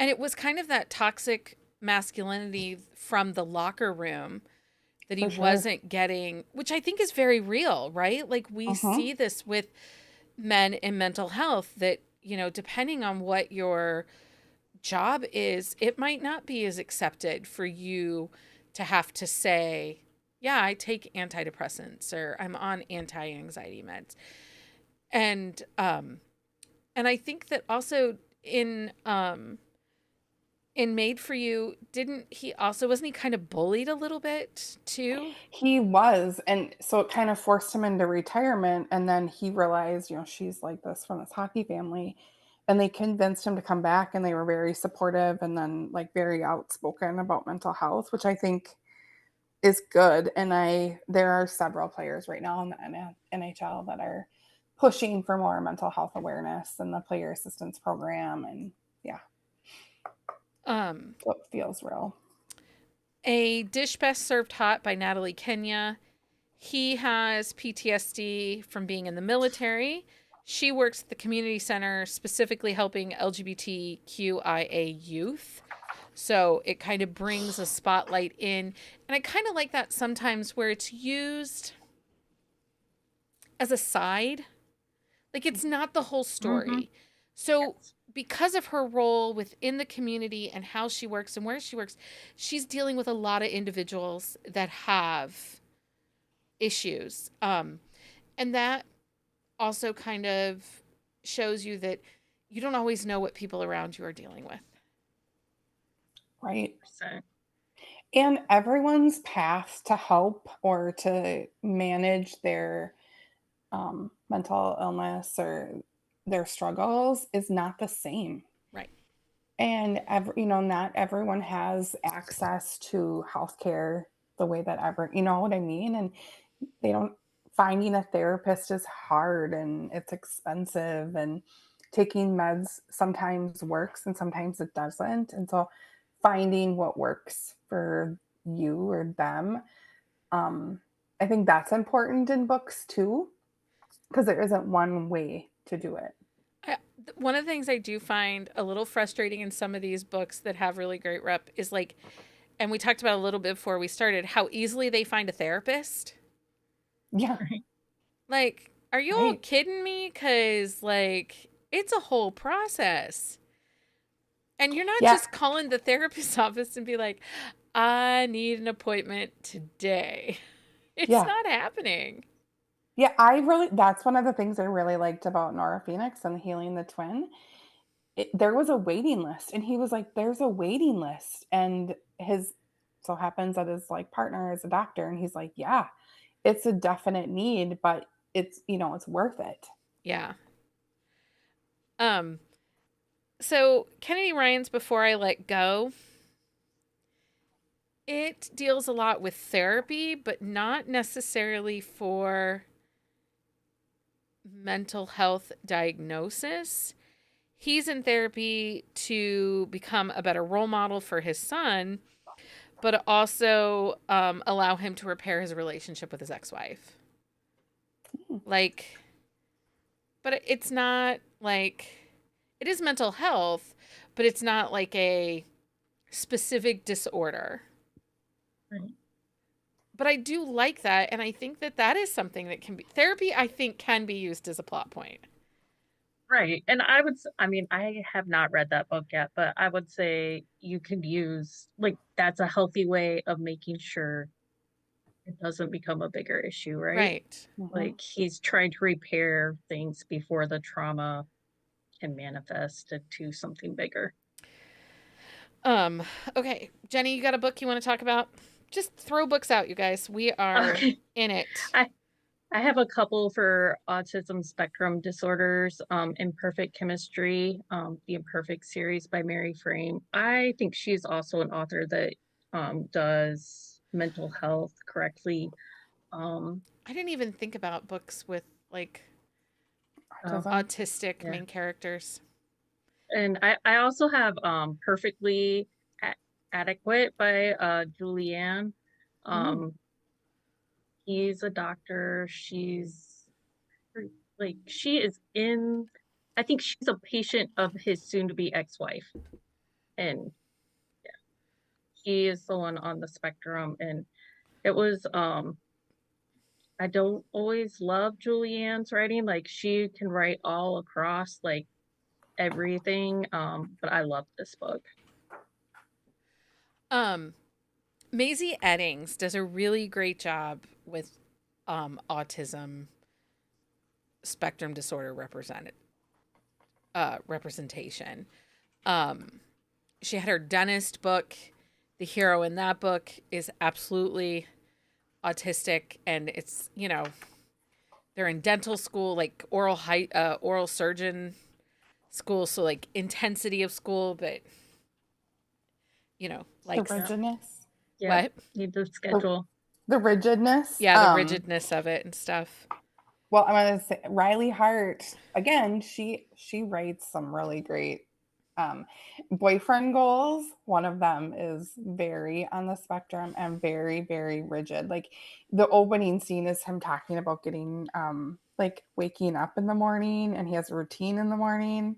And it was kind of that toxic masculinity from the locker room that he For sure. wasn't getting, which I think is very real, right? Like we Uh-huh. see this with men in mental health that, depending on what your job is, it might not be as accepted for you to have to say, yeah, I take antidepressants or I'm on anti-anxiety meds. And and I think that also in Made for You, didn't he also, wasn't he kind of bullied a little bit too? He was, and so it kind of forced him into retirement, and then he realized, she's like this from this hockey family, and they convinced him to come back, and they were very supportive and then like very outspoken about mental health, which I think is good. And there are several players right now in the NHL that are pushing for more mental health awareness and the player assistance program, and yeah, Um, so it feels real. a Dish Best Served Hot by Natalie Kenya. He has PTSD from being in the military. She works at the community center, specifically helping LGBTQIA youth. So it kind of brings a spotlight in. And I kind of like that sometimes where it's used as a side. Like it's not the whole Mm-hmm. story. So Yes. because of her role within the community and how she works and where she works, she's dealing with a lot of individuals that have issues. And that also kind of shows you that you don't always know what people around you are dealing with. Right. 100%. And everyone's path to help or to manage their mental illness or their struggles is not the same. Right. And not everyone has access to healthcare the way that you know what I mean? And they don't finding a therapist is hard and it's expensive and taking meds sometimes works and sometimes it doesn't. And so finding what works for you or them, um, I think that's important in books too, because there isn't one way to do it. One of the things I do find a little frustrating in some of these books that have really great rep is like, and we talked about a little bit before we started, how easily they find a therapist. Yeah. Right. Like, are you all Right. kidding me? Because, like, it's a whole process. And you're not Yeah. just calling the therapist's office and be like, I need an appointment today. It's Yeah. not happening. Yeah. That's one of the things I really liked about Nora Phoenix and Healing the Twin. There was a waiting list, and he was like, there's a waiting list. And his, so happens that his like partner is a doctor. And he's like, yeah, it's a definite need, but it's worth it. Yeah. Um, so Kennedy Ryan's Before I Let Go, it deals a lot with therapy, but not necessarily for mental health diagnosis. He's in therapy to become a better role model for his son, but also allow him to repair his relationship with his ex-wife. Hmm. Like, but it's not like, it is mental health, but it's not like a specific disorder. Right. But I do like that, and I think that that is something that can be therapy. I think can be used as a plot point. Right. And I mean, I have not read that book yet, but I would say you could use, like, that's a healthy way of making sure it doesn't become a bigger issue, right? Right. Mhm. Like, he's trying to repair things before the trauma can manifest into something bigger. Um, okay, Jenny, you got a book you want to talk about? Just throw books out, you guys. We are Okay. in it. I I have a couple for autism spectrum disorders, Imperfect Chemistry, the Imperfect series by Mary Frame. I think she's also an author that does mental health correctly. Um, I didn't even think about books with like um, Autism. autistic yeah. main characters. And I also have Perfectly A- Adequate by Julianne. Mm. Um, he's a doctor. She's like she is in I think she's a patient of his soon to be ex-wife. And he is the one on the spectrum. And it was I don't always love Julianne's writing. Like she can write all across like everything. But I love this book. Um, Maisie Eddings does a really great job with autism spectrum disorder representation. Um, she had her dentist book. The hero in that book is absolutely autistic, and it's they're in dental school, like oral surgeon school, so like intensity of school, but The like Yeah. rigidness. Yeah. what? Need the The, schedule. the rigidness. Yeah, the rigidness of it and stuff. Well, I'm gonna say Riley Hart again. She writes some really great um, boyfriend goals. One of them is very on the spectrum and very very rigid. Like the opening scene is him talking about getting like waking up in the morning, and he has a routine in the morning,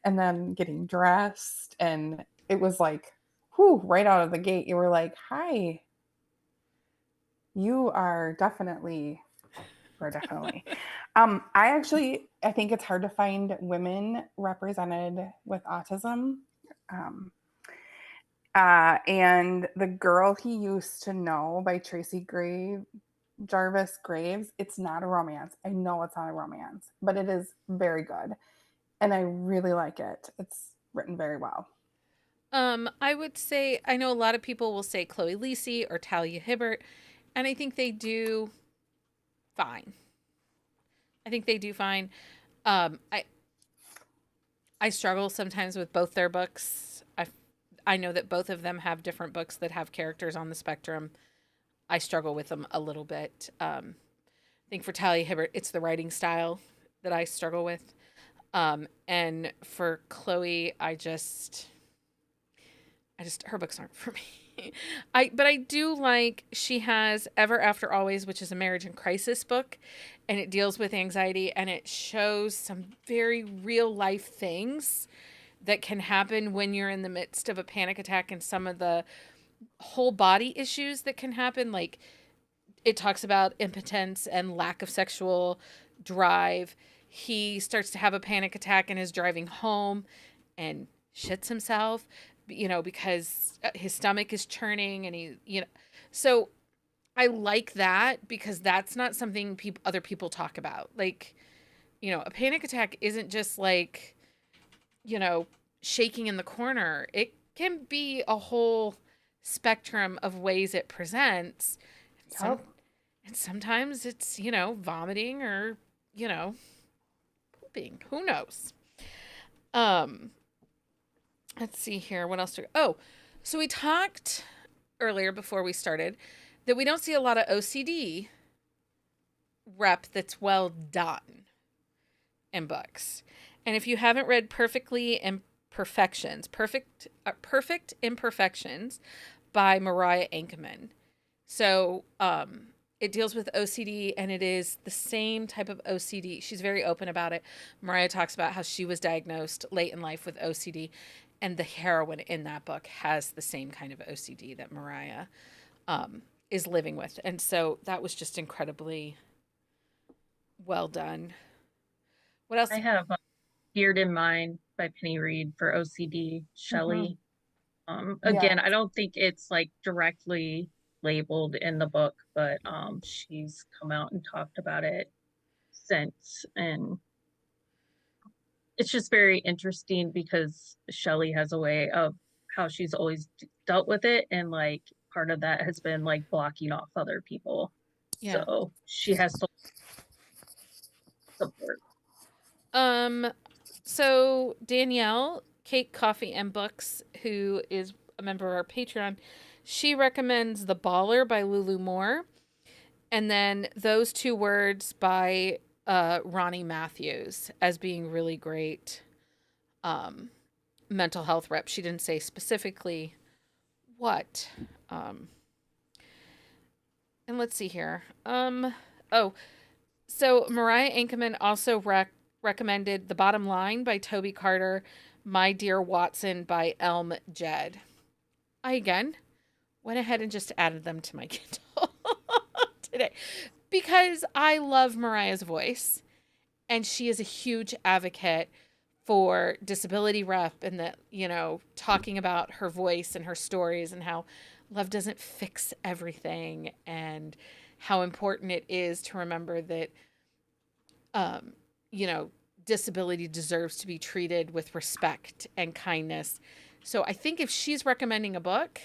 and then getting dressed, and it was like, whew, right out of the gate, you were like, "Hi, you are definitely." Or definitely. I think it's hard to find women represented with autism. Um, and The Girl He Used to Know by Jarvis Graves, it's not a romance. I know it's not a romance, but it is very good. And I really like it. It's written very well. I would say I know a lot of people will say Chloe Lisi or Talia Hibbert, and I think they do fine. I think they do fine. Um, I I struggle sometimes with both their books. I know that both of them have different books that have characters on the spectrum. I struggle with them a little bit. I think for Talia Hibbert, it's the writing style that I struggle with. And for Chloe, I just her books aren't for me. But I do like she has Ever After Always, which is a marriage in crisis book, and it deals with anxiety and it shows some very real life things that can happen when you're in the midst of a panic attack and some of the whole body issues that can happen, like it talks about impotence and lack of sexual drive. He starts to have a panic attack and is driving home and shits himself, because his stomach is churning and so I like that because that's not something other people talk about. Like, a panic attack isn't just like, you know, shaking in the corner. It can be a whole spectrum of ways it presents. Some, Yep. and sometimes it's, vomiting or, pooping. Who knows? Um, let's see here. What else? So we talked earlier before we started that we don't see a lot of OCD rep that's well done in books. And if you haven't read Perfect Imperfections by Mariah Ankerman. So, it deals with OCD and it is the same type of OCD. She's very open about it. Mariah talks about how she was diagnosed late in life with OCD, and the heroine in that book has the same kind of OCD that Mariah is living with. And so that was just incredibly well done. What else? I have Beard in Mind by Penny Reed for OCD, Shelley. Again, I Yes. don't think it's like directly labeled in the book, but she's come out and talked about it since, and it's just very interesting because Shelley has a way of how she's always dealt with it, and like part of that has been like blocking off other people. Yeah. So she has to support. So Danielle, Cake, Coffee, and Books, who is a member of our Patreon, she recommends The Baller by Lulu Moore, and then Those Two Words by Ronnie Matthews as being really great mental health rep. She didn't say specifically what. And let's see here. So Mariah Ankerman also recommended The Bottom Line by Toby Carter, My Dear Watson by Elm Jed. I, again, went ahead and just added them to my Kindle today because I love Mariah's voice, and she is a huge advocate for disability rep and that, talking about her voice and her stories and how love doesn't fix everything and how important it is to remember that, disability deserves to be treated with respect and kindness. So I think if she's recommending a book,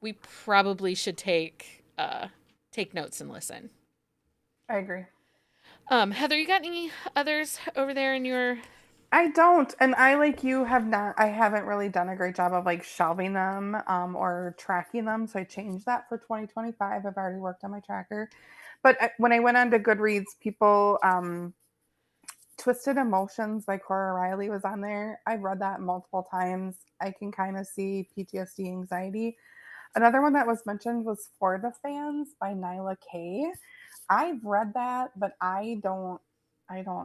we probably should take notes and listen. I agree. Heather, you got any others over there in your... I don't, and I, like you, I haven't really done a great job of like shelving them or tracking them, so I changed that for 2025. I've already worked on my tracker, but when I went on to Goodreads, people Twisted Emotions by Cora Riley was on there. I've read that multiple times. I can kind of see PTSD, anxiety. Another one that was mentioned was For the Fans by Nyla Kay. I've read that, but I don't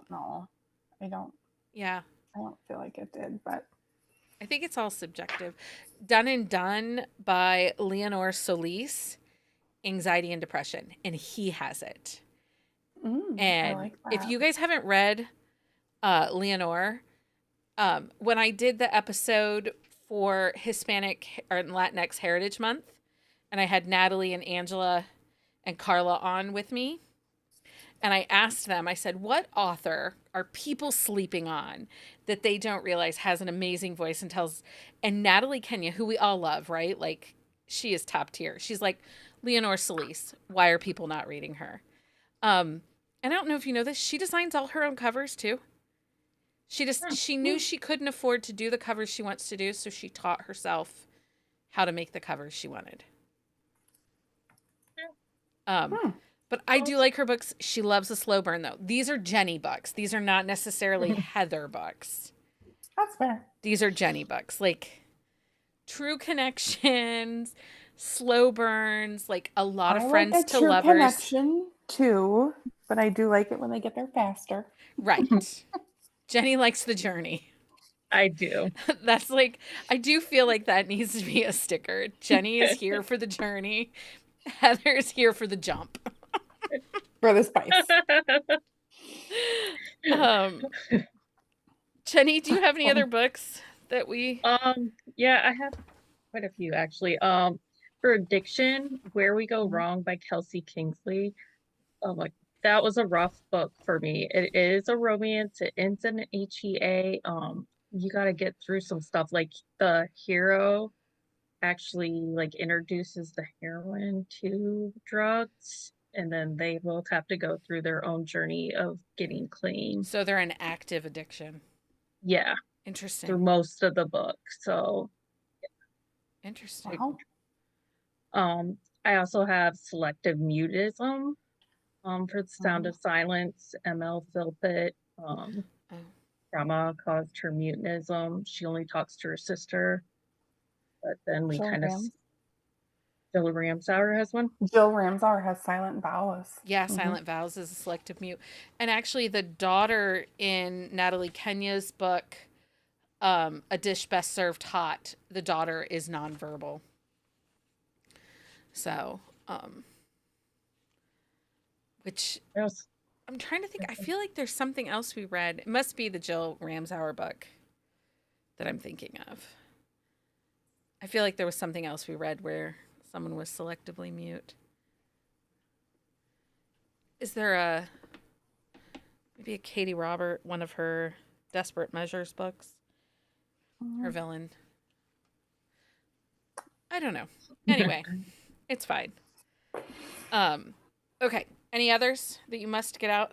know. Yeah. I don't feel like it did, but I think it's all subjective. Done and Done by Leonore Solis, Anxiety and Depression, and he has it. I And like if that. you guys haven't read Leonore, when I did the episode for Hispanic or Latinx Heritage Month, and I had Natalie and Angela and Carla on with me, and I asked them, I said, what author are people sleeping on that they don't realize has an amazing voice and Natalie Kenya, who we all love, right? Like, she is top tier. She's like, Leonore Solis, why are people not reading her? And I don't know if you know this, she designs all her own covers too. She knew she couldn't afford to do the covers she wants to do, so she taught herself how to make the covers she wanted. But I do like her books. She loves a slow burn, though. These are Jenny books. These are not necessarily Heather books. That's fair. These are Jenny books. Like, True Connections, slow burns, like a lot of friends like a to True lovers. Connection too, but I do like it when they get there faster. Right. Jenny likes the journey. I do. That's like, I do feel like that needs to be a sticker. Jenny is here for the journey. Heather's here for the jump. For the spice. Um, Jenny, do you have any other books that we? Yeah, I have quite a few actually. For Addiction, Where We Go Wrong by Kelsey Kingsley. Oh my, that was a rough book for me. It is a romance. It ends in an HEA. You got to get through some stuff. Like the hero actually like introduces the heroine to drugs, and then they both have to go through their own journey of getting clean. So they're an active addiction. Yeah, Interesting. through most of the book. So, Interesting. Wow. I also have Selective Mutism. For The Sound of Silence, ML Philpott. Trauma caused her mutinism. She only talks to her sister. But then we kind of. Jill Ramsauer has one. Jill Ramsauer has Silent Vows. Yeah, Silent Vows is a selective mute. And actually, the daughter in Natalie Kenya's book, A Dish Best Served Hot, the daughter is nonverbal. So, which Yes. I'm trying to think. I feel like there's something else we read. It must be the Jill Ramsauer book that I'm thinking of. I feel like there was something else we read where someone was selectively mute. Is there maybe a Katie Robert, one of her Desperate Measures books? Her villain. I don't know. Anyway, it's fine. Okay. Any others that you must get out?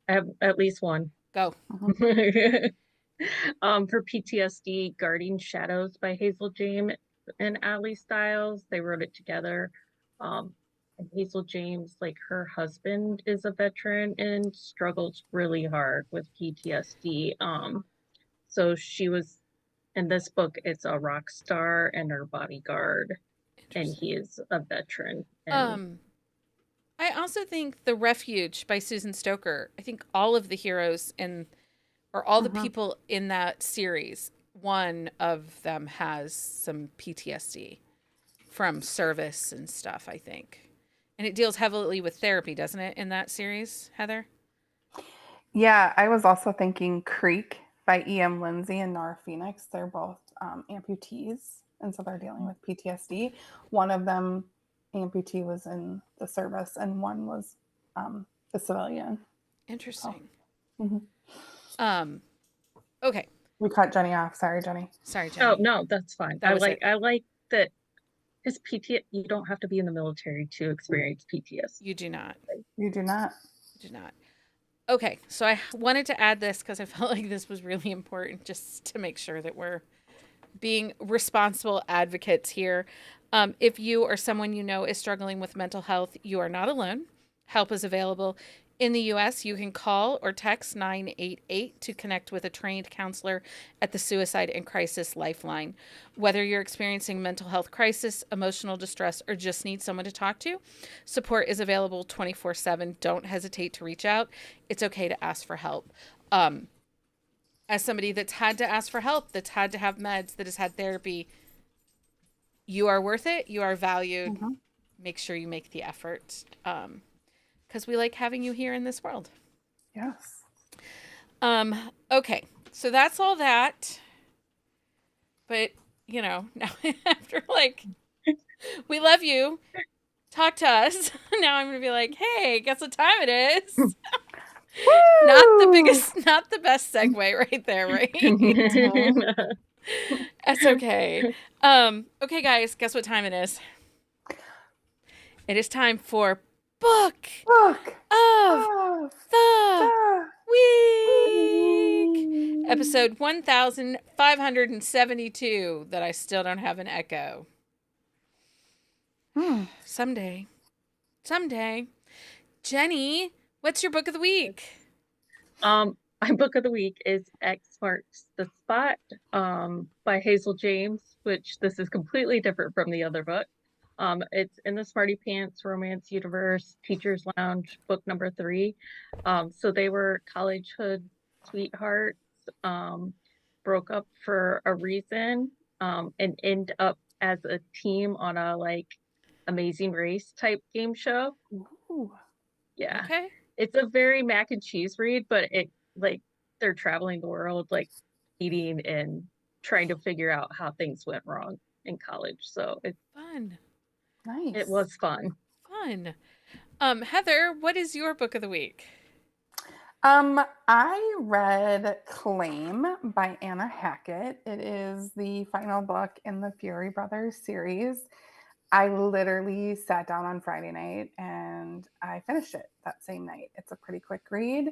I have at least one. Go. For PTSD, Guarding Shadows by Hazel James and Allie Stiles. They wrote it together. And Hazel James, like her husband is a veteran and struggles really hard with PTSD. So she was in this book, it's a rock star and her bodyguard, and he is a veteran. And I also think The Refuge by Susan Stoker. I think all of the heroes or all the people in that series, one of them has some PTSD from service and stuff, I think. And it deals heavily with therapy, doesn't it, in that series, Heather? Yeah, I was also thinking Creek by E.M. Lindsay and Nora Phoenix. They're both amputees, and so they're dealing with PTSD. One of them, amputee, was in the service, and one was a civilian. Interesting. So, okay. We cut Jenny off. Sorry, Jenny. Sorry, Jenny. Oh no, that's fine. I like that. His PTSD. You don't have to be in the military to experience PTSD. You do not. You do not. You do not. Okay, so I wanted to add this because I felt like this was really important, just to make sure that we're being responsible advocates here. If you or someone you know is struggling with mental health, you are not alone. Help is available. In the U.S., you can call or text 988 to connect with a trained counselor at the Suicide and Crisis Lifeline. Whether you're experiencing mental health crisis, emotional distress, or just need someone to talk to, support is available 24/7. Don't hesitate to reach out. It's okay to ask for help. As somebody that's had to ask for help, that's had to have meds, that has had therapy, you are worth it. You are valued. Make sure you make the effort. Because we like having you here in this world. Yes. Okay, so that's all that. But, now after we love you, talk to us. Now I'm going to be like, hey, guess what time it is? Not the best segue right there, right? That's okay. Okay, guys, guess what time it is? It is time for Book of the Week. Episode 1572 that I still don't have an echo. Someday. Jenny, what's your book of the week? My book of the week is X Marks the Spot by Hazel James, which this is completely different from the other book. It's in the Smarty Pants Romance Universe, Teacher's Lounge, book number 3. So they were collegehood sweethearts, broke up for a reason, and end up as a team on a Amazing Race type game show. Ooh, Yeah. Okay. It's a very mac and cheese read, but it like they're traveling the world, like eating and trying to figure out how things went wrong in college. So Fun. it nice. was fun. Fun. Heather, what is your book of the week? I read Claim by Anna Hackett. It is the final book in the Fury Brothers series. I literally sat down on Friday night and I finished it that same night. It's a pretty quick read.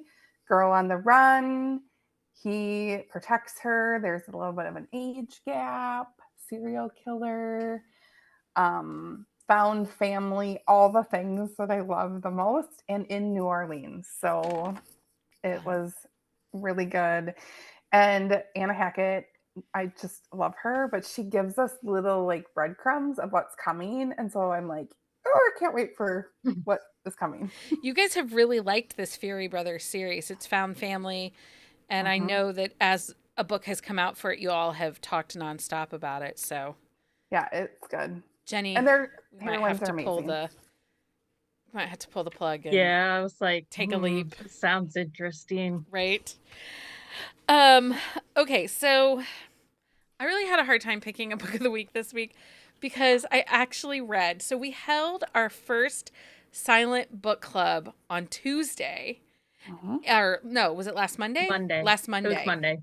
Girl on the run. He protects her. There's a little bit of an age gap. Serial killer. Found family. All the things that I love the most, and in New Orleans. So it Fun. was really good. And Anna Hackett, I just love her, but she gives us little like breadcrumbs of what's coming. And so I'm like, oh, I can't wait for what is coming. You guys have really liked this Fury Brothers series. It's found family, and I Mhm. know that as a book has come out for it, you all have talked nonstop about it. So, Yeah, it's good. Jenny, And their we might heroines have are to pull amazing. the plug and Yeah, I was like, take a leap, sounds interesting. right? Um, okay, so I really had a hard time picking a book of the week this week because I actually read. So we held our first silent book club on Tuesday. Mhm. Or no, was it last Monday? Monday. Last It was Monday. Monday.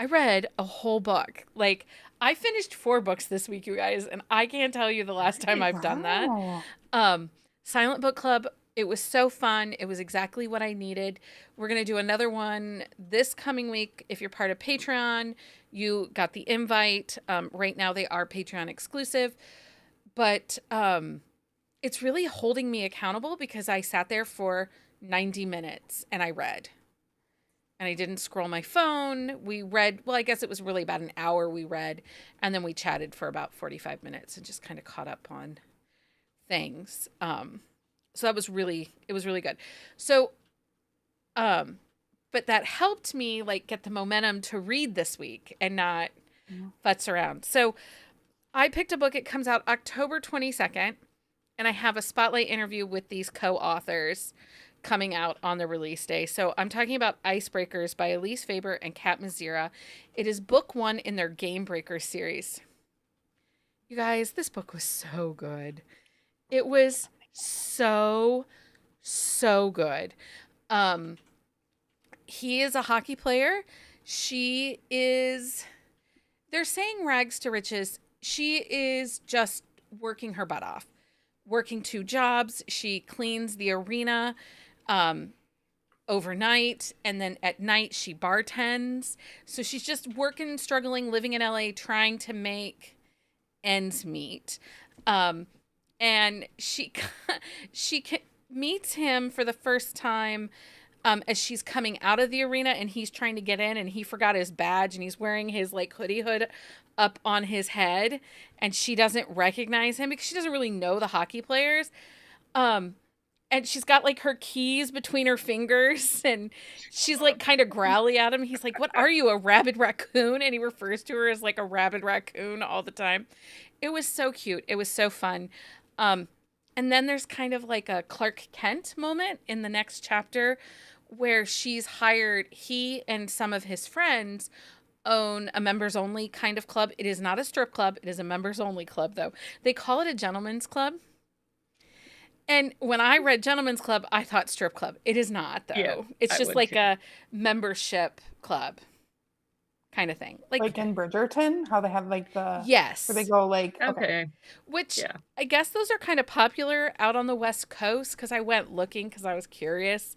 I read a whole book. Like I finished 4 books this week, you guys, and I can't tell you the last time I've done that. Wow. Silent Book Club, it was so fun. It was exactly what I needed. We're going to do another one this coming week. If you're part of Patreon, you got the invite. Right now, they are Patreon exclusive. But it's really holding me accountable because I sat there for 90 minutes and I read. And I didn't scroll my phone. We read, well, I guess it was really about an hour we read. And then we chatted for about 45 minutes and just kind of caught up on things. So that was really, it was really good. So, but that helped me like get the momentum to read this week and not futz around. So I picked a book. It comes out October 22nd, and I have a spotlight interview with these co-authors coming out on the release day. So I'm talking about Icebreakers by Elise Faber and Kat Mazira. It is book 1 in their Game Breaker series. You guys, this book was so good. It was so good. He is a hockey player. She is, they're saying rags to riches. She is just working her butt off, working 2 jobs. She cleans the arena overnight, and then at night she bartends. So she's just working, struggling, living in LA, trying to make ends meet. And she meets him for the first time as she's coming out of the arena, and he's trying to get in, and he forgot his badge, and he's wearing his like hoodie hood up on his head, and she doesn't recognize him because she doesn't really know the hockey players. And she's got like her keys between her fingers, and she's like kind of growly at him. He's like, "What are you, a rabid raccoon?" And he refers to her as like a rabid raccoon all the time. It was so cute. It was so fun. And then there's kind of like a Clark Kent moment in the next chapter where she's hired, he and some of his friends own a members only kind of club. It is not a strip club. It is a members only club, though. They call it a gentleman's club. And when I read gentleman's club, I thought strip club. It is not, though. Yeah, It's I just would like too. a membership club kind of thing. Like in Bridgerton, how they have like the yes. where they go like Okay. Which Yeah. I guess those are kind of popular out on the West Coast because I went looking because I was curious.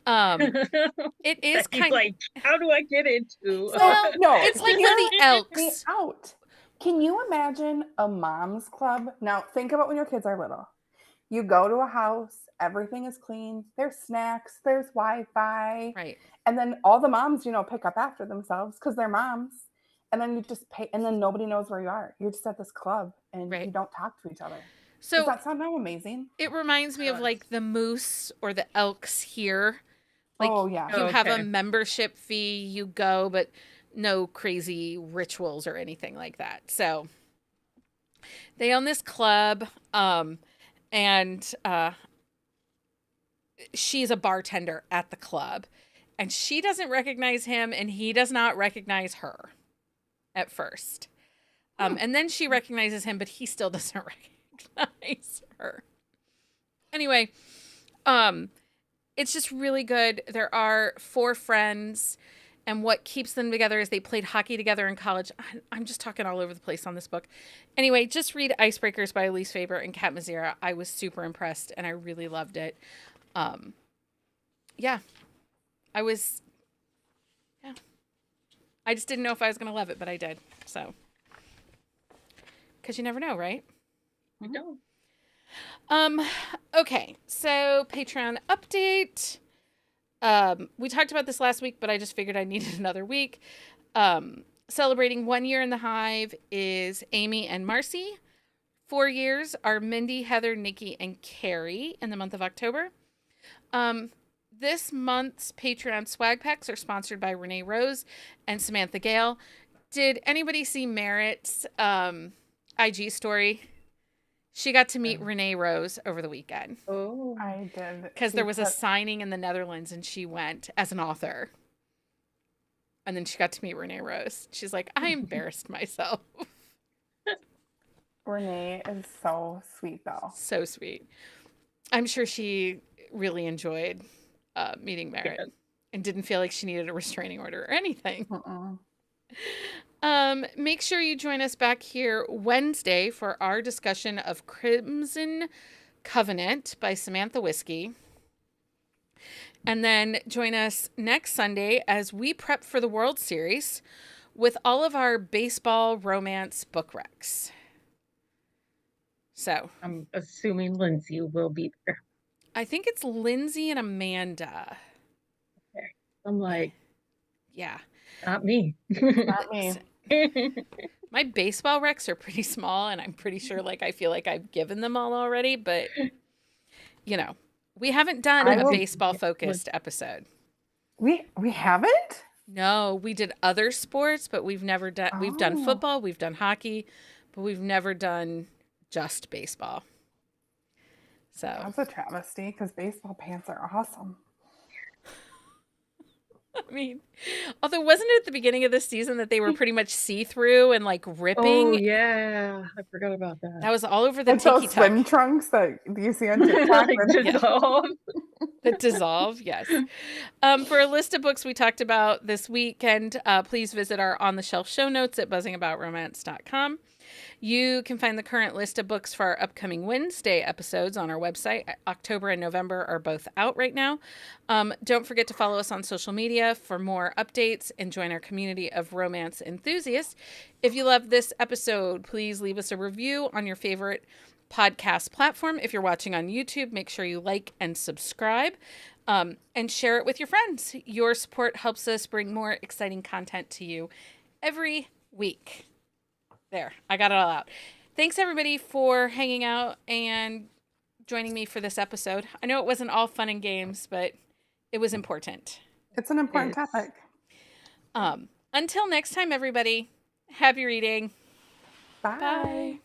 It is He's kind of like, how do I get into? well, no, it's like hear the me Elks. out. Can you imagine a mom's club? Now think about when your kids are little. You go to a house, everything is clean, there's snacks, there's Wi-Fi, Right. and then all the moms, pick up after themselves because they're moms. And then you just pay, and then nobody knows where you are. You're just at this club and Right. you don't talk to each other. Does So that sound now amazing? it reminds me of like the Moose or the Elks here. Like Oh yeah. you have a Okay. membership fee, you go, but no crazy rituals or anything like that. So They own this club, and she's a bartender at the club, and she doesn't recognize him, and he does not recognize her at first. And then she recognizes him, but he still doesn't recognize her. Anyway, it's just really good. There are 4 friends, and what keeps them together is they played hockey together in college. I'm just talking all over the place on this book. Anyway, just read Icebreakers by Elise Faber and Kat Mazzira. I was super impressed, and I really loved it. Yeah, I was, yeah. I just didn't know if I was going to love it, but I did. So, because you never know, right? We don't. Okay, so Patreon update. We talked about this last week, but I just figured I needed another week. Celebrating 1 year in the Hive is Amy and Marcy. 4 years are Mindy, Heather, Nikki, and Carrie in the month of October. This month's Patreon swag packs are sponsored by Renee Rose and Samantha Gale. Did anybody see Merritt's IG story? She got to meet Renee Rose over the weekend. Oh, I did. Because there was a signing in the Netherlands and she went as an author. And then she got to meet Renee Rose. She's like, I embarrassed myself. Renee is so sweet, though. So sweet. I'm sure she really enjoyed meeting Merritt and didn't feel like she needed a restraining order or anything. Make sure you join us back here Wednesday for our discussion of Crimson Covenant by Samantha Whiskey. And then join us next Sunday as we prep for the World Series with all of our baseball romance book recs. So I'm assuming Lindsay will be there. I think it's Lindsay and Amanda. Okay. I'm like, yeah, not me. Not me. My baseball recs are pretty small, and I'm pretty sure, like, I feel like I've given them all already, but, you know, we haven't done a baseball-focused episode. We haven't? No, we did other sports, but we've never done, we've done football, we've done hockey, but we've never done just baseball. So That's a travesty, because baseball pants are awesome. I mean, although wasn't it at the beginning of the season that they were pretty much see-through and like ripping? Oh yeah, I forgot about that. That was all over the It's those tiki swim trunks that you see on TikTok. Dissolve. That dissolve, yes. For a list of books we talked about this weekend, please visit our On the Shelf show notes at buzzingaboutromance.com. You can find the current list of books for our upcoming Wednesday episodes on our website. October and November are both out right now. Don't forget to follow us on social media for more updates and join our community of romance enthusiasts. If you love this episode, please leave us a review on your favorite podcast platform. If you're watching on YouTube, make sure you like and subscribe, and share it with your friends. Your support helps us bring more exciting content to you every week. There, I got it all out. Thanks everybody for hanging out and joining me for this episode. I know it wasn't all fun and games, but it was important. It's an important topic. Until next time, everybody, happy reading. Bye. Bye.